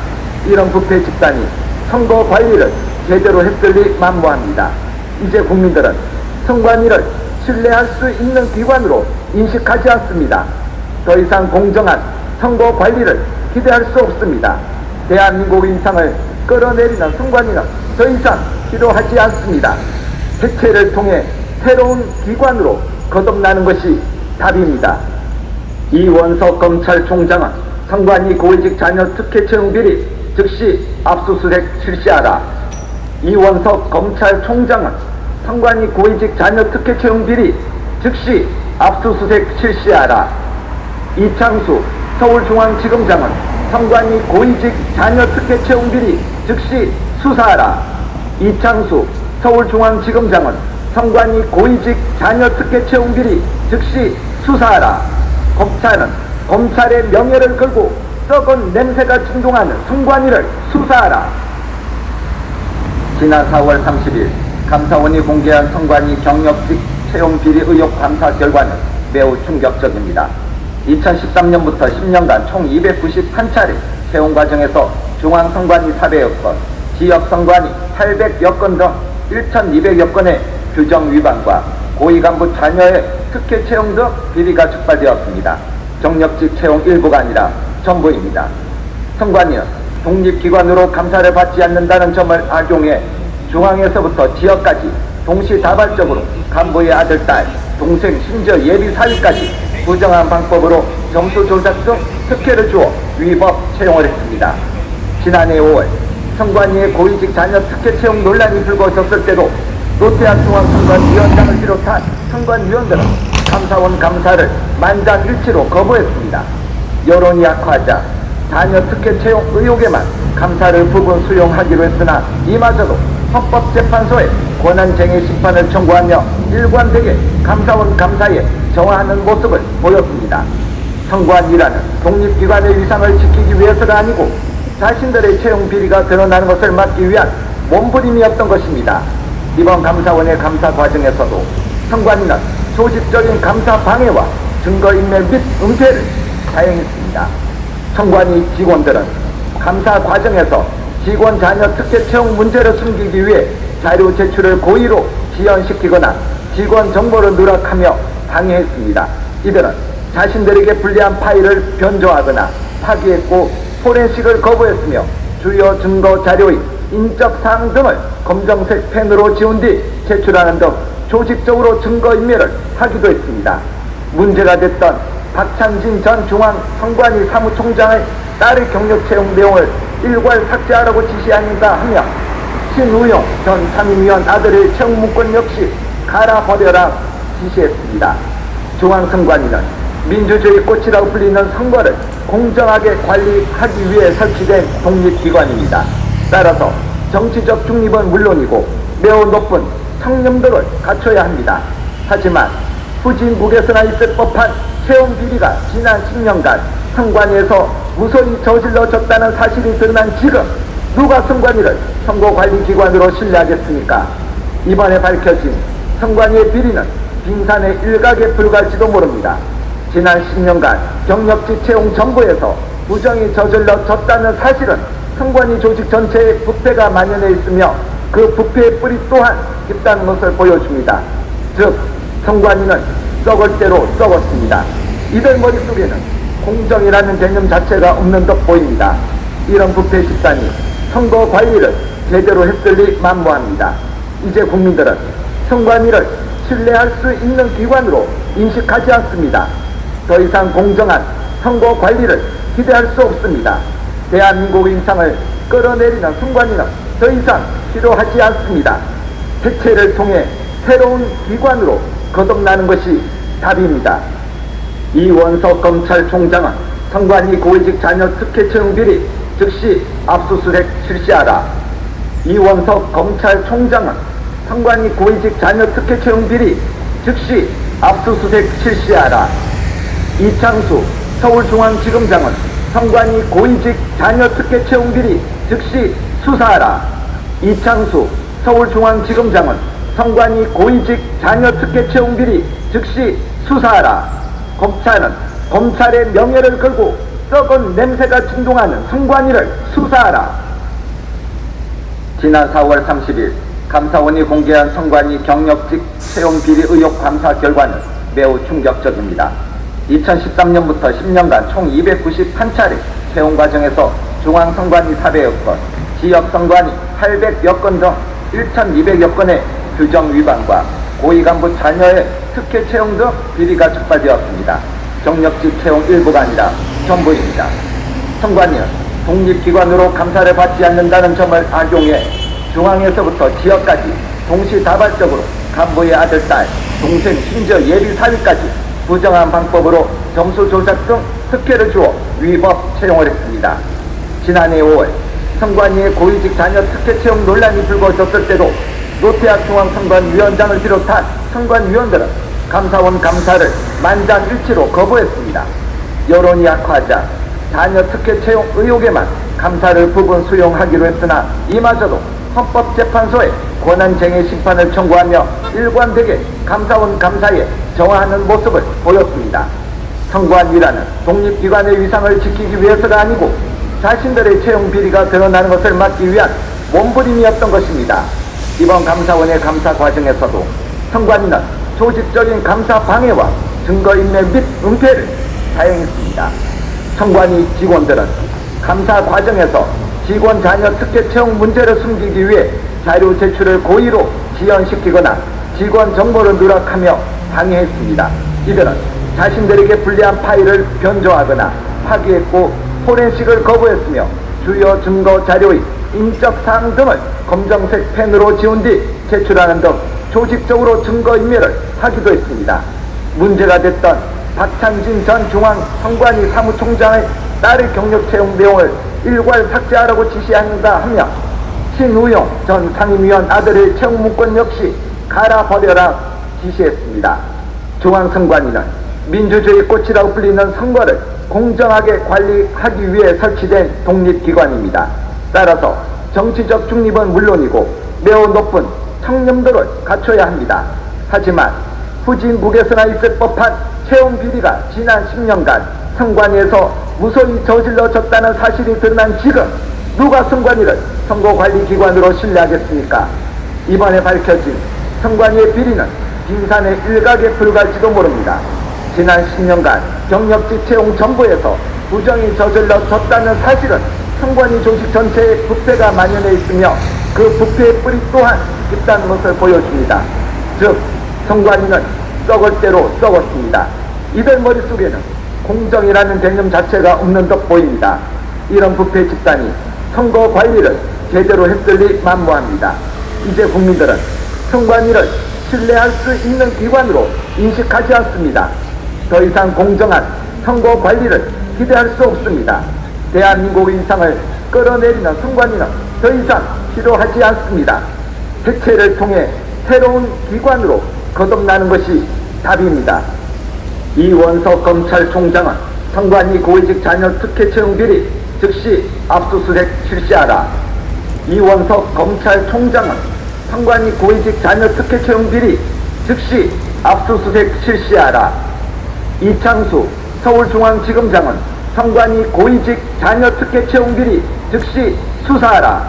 이런 부패 집단이 선거 관리를 제대로 했을리 만무합니다. 이제 국민들은 선관위를 신뢰할 수 있는 기관으로 인식하지 않습니다. 더 이상 공정한 선거 관리를 기대할 수 없습니다. 대한민국 인상을 끌어내리는 선관위는 더 이상 필요하지 않습니다. 해체를 통해 새로운 기관으로 거듭나는 것이 답입니다. 이원석 검찰총장은 선관위 고위직 자녀 특혜 채용 비리 즉시 압수수색 실시하라. 이원석 검찰총장은 선관위 고위직 자녀 특혜 채용 비리 즉시 압수수색 실시하라. 이창수 서울중앙지검장은 선관위 고위직 자녀 특혜 채용 비리 즉시 수사하라. 이창수 서울중앙지검장은 선관위 고위직 자녀 특혜 채용 비리 즉시 수사하라. 검찰은 검찰의 명예를 걸고 썩은 냄새가 진동하는 선관위를 수사하라. 지난 4월 30일 감사원이 공개한 선관위 경력직 채용 비리 의혹 감사 결과는 매우 충격적입니다. 2013년부터 10년간 총 291차례 채용 과정에서 중앙선관위 400여 건, 지역선관위 800여 건 등 1,200여 건의 규정 위반과 고위간부 자녀의 특혜 채용 등 비리가 적발되었습니다. 경력직 채용 일부가 아니라 전부입니다. 선관위는 독립기관으로 감사를 받지 않는다는 점을 악용해 중앙에서부터 지역까지 동시다발적으로 간부의 아들, 딸, 동생, 심지어 예비 사위까지 부정한 방법으로 점수 조작 등 특혜를 주어 위법 채용을 했습니다. 지난해 5월 선관위의 고위직 자녀 특혜 채용 논란이 불거졌을 때도 롯데학 중앙선관위원장을 비롯한 선관위원들은 감사원 감사를 만장일치로 거부했습니다. 여론이 악화하자 자녀 특혜 채용 의혹에만 감사를 부분 수용하기로 했으나 이마저도 헌법재판소에 권한쟁의 심판을 청구하며 일관되게 감사원 감사에 저하하는 모습을 보였습니다. 선관위라는 독립기관의 위상을 지키기 위해서가 아니고 자신들의 채용 비리가 드러나는 것을 막기 위한 몸부림이었던 것입니다. 이번 감사원의 감사 과정에서도 선관위는 조직적인 감사 방해와 증거인멸 및 은폐를 자행했습니다. 선관위 직원들은 감사 과정에서 직원 자녀 특혜 채용 문제를 숨기기 위해 자료 제출을 고의로 지연시키거나 직원 정보를 누락하며 방해했습니다. 이들은 자신들에게 불리한 파일을 변조하거나 파기했고 포렌식을 거부했으며 주요 증거 자료의 인적사항 등을 검정색 펜으로 지운 뒤 제출하는 등 조직적으로 증거인멸을 하기도 했습니다. 문제가 됐던 박찬진 전 중앙선관위 사무총장의 딸의 경력 채용 내용을 일괄 삭제하라고 지시하는가 하며 신우용 전 상임위원 아들의 채용 문건 역시 갈아버려라 지시했습니다. 중앙선관위는 민주주의 꽃이라고 불리는 선거를 공정하게 관리하기 위해 설치된 독립기관입니다. 따라서 정치적 중립은 물론이고 매우 높은 청렴도를 갖춰야 합니다. 하지만 후진국에서나 있을 법한 채용 비리가 지난 10년간 선관위에서 무소히 저질러졌다는 사실이 드러난 지금 누가 선관위를 선거관리기관으로 신뢰하겠습니까? 이번에 밝혀진 선관위의 비리는 빙산의 일각에 불과할지도 모릅니다. 지난 10년간 경력직 채용 정보에서 부정이 저질러졌다는 사실은 선관위 조직 전체에 부패가 만연해 있으며 그 부패의 뿌리 또한 깊다는 것을 보여줍니다. 즉 선관위는 썩을 대로 썩었습니다. 이들 머릿속에는 공정이라는 개념 자체가 없는 듯 보입니다. 이런 부패 집단이 선거 관리를 제대로 했을 리 만무합니다. 이제 국민들은 선관위를 신뢰할 수 있는 기관으로 인식하지 않습니다. 더 이상 공정한 선거 관리를 기대할 수 없습니다. 대한민국의 인상을 끌어내리는 선관위는 더 이상 필요하지 않습니다. 해체를 통해 새로운 기관으로 거듭나는 것이 답입니다. 이원석 검찰총장은 선관위 고위직 자녀 특혜 채용 비리 즉시 압수수색 실시하라. 이원석 검찰총장은 선관위 고위직 자녀 특혜 채용 비리 즉시 압수수색 실시하라. 이창수 서울중앙지검장은 선관위 고위직 자녀 특혜 채용 비리 즉시 수사하라. 이창수 서울중앙지검장은 선관위 고위직 자녀 특혜 채용 비리 즉시 수사하라. 검찰은 검찰의 명예를 걸고 썩은 냄새가 진동하는 선관위를 수사하라. 지난 4월 30일 감사원이 공개한 선관위 경력직 채용 비리 의혹 감사 결과는 매우 충격적입니다. 2013년부터 10년간 총 291차례 채용 과정에서 중앙선관위 400여 건, 지역선관위 800여 건 등 1,200여 건의 규정 위반과 고위간부 자녀의 특혜 채용 등 비리가 적발되었습니다. 경력직 채용 일부가 아니라 전부입니다. 선관위는 독립기관으로 감사를 받지 않는다는 점을 악용해 중앙에서부터 지역까지 동시다발적으로 간부의 아들, 딸, 동생, 심지어 예비 사위까지 부정한 방법으로 점수 조작 등 특혜를 주어 위법 채용을 했습니다. 지난해 5월 선관위의 고위직 자녀 특혜 채용 논란이 불거졌을 때도 롯데학 중앙선관위원장을 비롯한 선관위원들은 감사원 감사를 만장일치로 거부했습니다. 여론이 악화하자 자녀 특혜 채용 의혹에만 감사를 부분 수용하기로 했으나 이마저도 헌법재판소에 권한쟁의 심판을 청구하며 일관되게 감사원 감사에 저항하는 모습을 보였습니다. 선관 위라는 독립기관의 위상을 지키기 위해서가 아니고 자신들의 채용 비리가 드러나는 것을 막기 위한 몸부림이었던 것입니다. 이번 감사원의 감사 과정에서도 선관위는 조직적인 감사 방해와 증거인멸 및 은폐를 사용했습니다. 선관위 직원들은 감사 과정에서 직원 자녀 특혜 채용 문제를 숨기기 위해 자료 제출을 고의로 지연시키거나 직원 정보를 누락하며 방해했습니다. 이들은 자신들에게 불리한 파일을 변조하거나 파기했고 포렌식을 거부했으며 주요 증거 자료의 인적 사항 등을 검정색 펜으로 지운 뒤 제출하는 등 조직적으로 증거인멸을 하기도 했습니다. 문제가 됐던 박찬진 전 중앙선관위 사무총장의 딸의 경력 채용 내용을 일괄 삭제하라고 지시한다 하며 신우용 전 상임위원 아들의 채용 문건 역시 갈아버려라 지시했습니다. 중앙선관위는 민주주의 꽃이라고 불리는 선거를 공정하게 관리하기 위해 설치된 독립기관입니다. 따라서 정치적 중립은 물론이고 매우 높은 청렴도를 갖춰야 합니다. 하지만 후진국에서나 있을 법한 채용 비리가 지난 10년간 선관위에서 무소히 저질러졌다는 사실이 드러난 지금 누가 선관위를 선거관리기관으로 신뢰하겠습니까? 이번에 밝혀진 선관위의 비리는 빙산의 일각에 불과할지도 모릅니다. 지난 10년간 경력직 채용 정보에서 부정이 저질러졌다는 사실은 선관위 조직 전체에 부패가 만연해 있으며 그 부패의 뿌리 또한 깊다는 것을 보여줍니다. 즉 선관위는 썩을 대로 썩었습니다. 이들 머릿속에는 공정이라는 개념 자체가 없는 듯 보입니다. 이런 부패 집단이 선거 관리를 제대로 했을리 만무합니다. 이제 국민들은 선관위를 신뢰할 수 있는 기관으로 인식하지 않습니다. 더 이상 공정한 선거 관리를 기대할 수 없습니다. 대한민국의 위상을 끌어내리는 선관위는 더 이상 필요하지 않습니다. 해체를 통해 새로운 기관으로 거듭나는 것이 답입니다. 이원석 검찰총장은 선관위 고위직 자녀 특혜 채용 비리 즉시 압수수색 실시하라. 이원석 검찰총장은 선관위 고위직 자녀 특혜 채용 비리 즉시 압수수색 실시하라. 이창수 서울중앙지검장은 선관위 고위직 자녀 특혜 채용 비리 즉시 수사하라.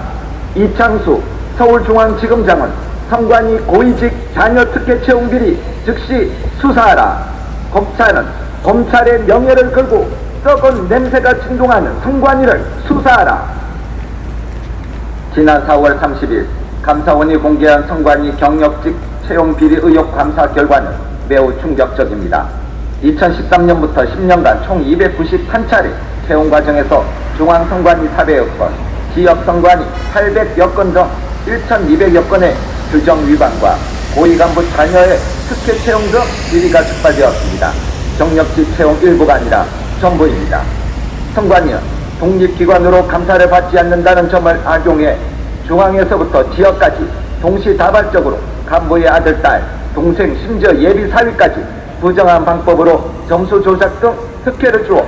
이창수 서울중앙지검장은 선관위 고위직 자녀 특혜 채용 비리 즉시 수사하라. 검찰은 검찰의 명예를 걸고 썩은 냄새가 진동하는 선관위를 수사하라. 지난 4월 30일 감사원이 공개한 선관위 경력직 채용 비리 의혹 감사 결과는 매우 충격적입니다. 2013년부터 10년간 총 291차례 채용 과정에서 중앙선관위 400여 건, 지역선관위 800여 건 등 1,200여 건의 규정 위반과 고위간부 자녀의 특혜 채용 등 비리가 적발되었습니다. 경력직 채용 일부가 아니라 전부입니다. 선관위는 독립기관으로 감사를 받지 않는다는 점을 악용해 중앙에서부터 지역까지 동시다발적으로 간부의 아들, 딸, 동생, 심지어 예비 사위까지 부정한 방법으로 점수 조작 등 특혜를 주어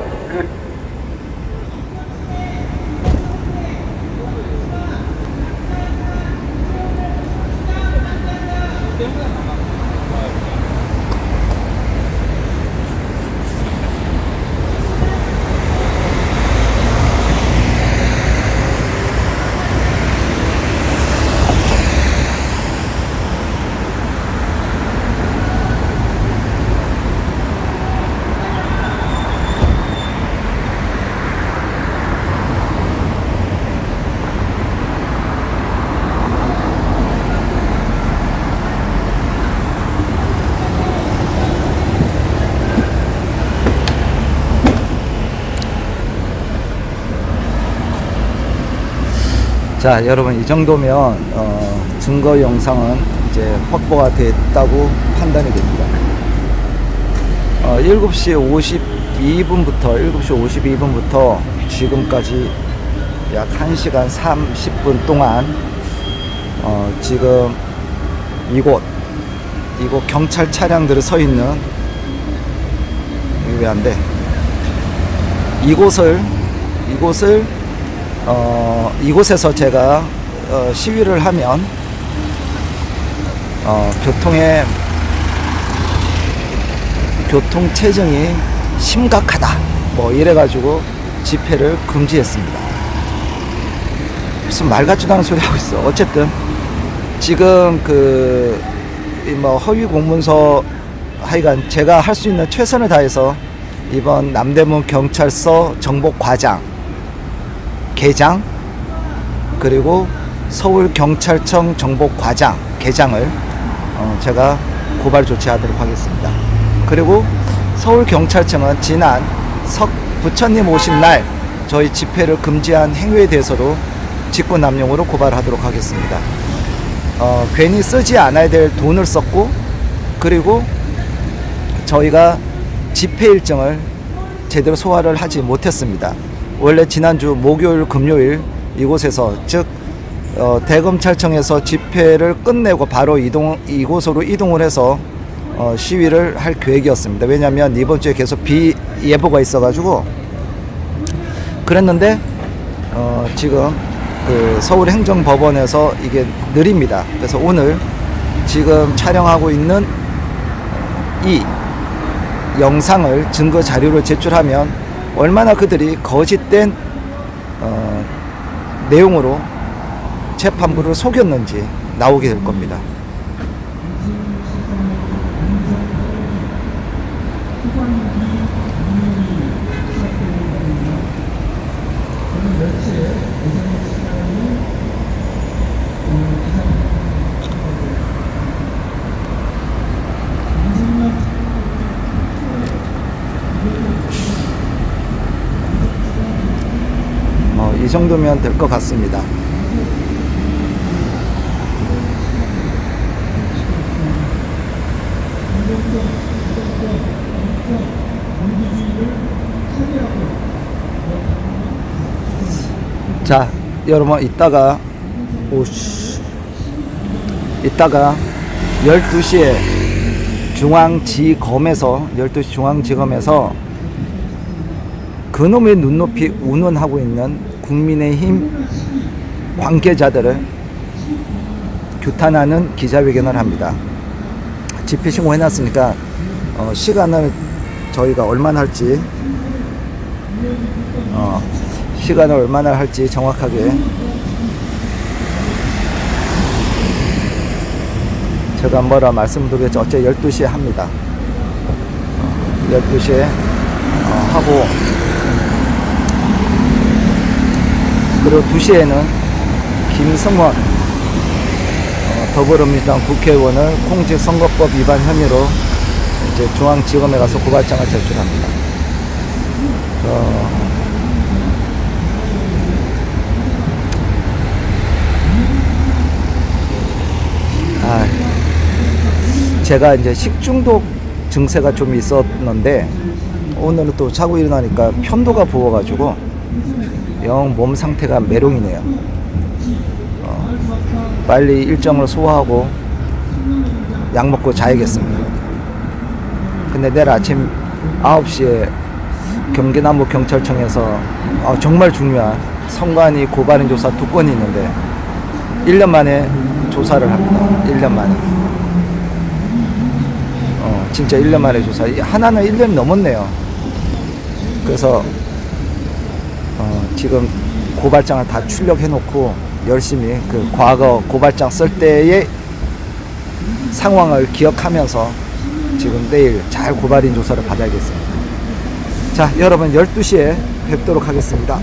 자, 여러분, 이 정도면 증거 영상은 이제 확보가 됐다고 판단이 됩니다. 7시 52분부터 지금까지 약 1시간 30분 동안 지금 이곳 경찰 차량들이 서 있는, 이게 왜 안 돼? 이곳에서 제가 시위를 하면 교통 체증이 심각하다 뭐 이래가지고 집회를 금지했습니다. 무슨 말 같지도 않은 소리 하고 있어. 어쨌든 지금 뭐 허위 공문서 하여간 제가 할 수 있는 최선을 다해서 이번 남대문 경찰서 정복 과장 개장 그리고 서울 경찰청 정복 과장 개장을 제가 고발 조치하도록 하겠습니다. 그리고 서울 경찰청은 지난 부처님 오신 날 저희 집회를 금지한 행위에 대해서도 직권남용으로 고발하도록 하겠습니다. 괜히 쓰지 않아야 될 돈을 썼고 그리고 저희가 집회 일정을 제대로 소화를 하지 못했습니다. 원래 지난주 목요일 금요일 이곳에서 즉 대검찰청에서 집회를 끝내고 바로 이곳으로 이동을 해서 시위를 할 계획이었습니다. 왜냐하면 이번 주에 계속 비 예보가 있어가지고 그랬는데 지금 서울행정법원에서 이게 느립니다. 그래서 오늘 지금 촬영하고 있는 이 영상을 증거 자료를 제출하면 얼마나 그들이 거짓된 내용으로 재판부를 속였는지 나오게 될 겁니다. 이 정도면 될 것 같습니다. 자, 여러분 이따가 12시에 중앙지검에서 그놈의 눈높이 운운하고 있는 국민의힘 관계자들을 규탄하는 기자회견을 합니다. 집회 신고해놨으니까 시간을 저희가 얼마나 할지 정확하게 제가 뭐라 말씀드리겠죠. 어째 12시에 합니다. 12시에 하고 그리고 2시에는 김성원 더불어민주당 국회의원을 공직선거법 위반 혐의로 이제 중앙지검에 가서 고발장을 제출합니다. 제가 이제 식중독 증세가 좀 있었는데 오늘은 또 자고 일어나니까 편도가 부어가지고 영 몸 상태가 메롱이네요. 빨리 일정을 소화하고 약 먹고 자야겠습니다. 근데 내일 아침 9시에 경기남부경찰청에서 정말 중요한 선관위 고발인 조사 2건이 있는데 1년 만에 조사를 합니다. 1년 만에. 진짜 1년 만에 조사. 하나는 1년이 넘었네요. 그래서 지금 고발장을 다 출력해놓고 열심히 그 과거 고발장 쓸 때의 상황을 기억하면서 지금 내일 잘 고발인 조사를 받아야겠습니다. 자, 여러분 12시에 뵙도록 하겠습니다.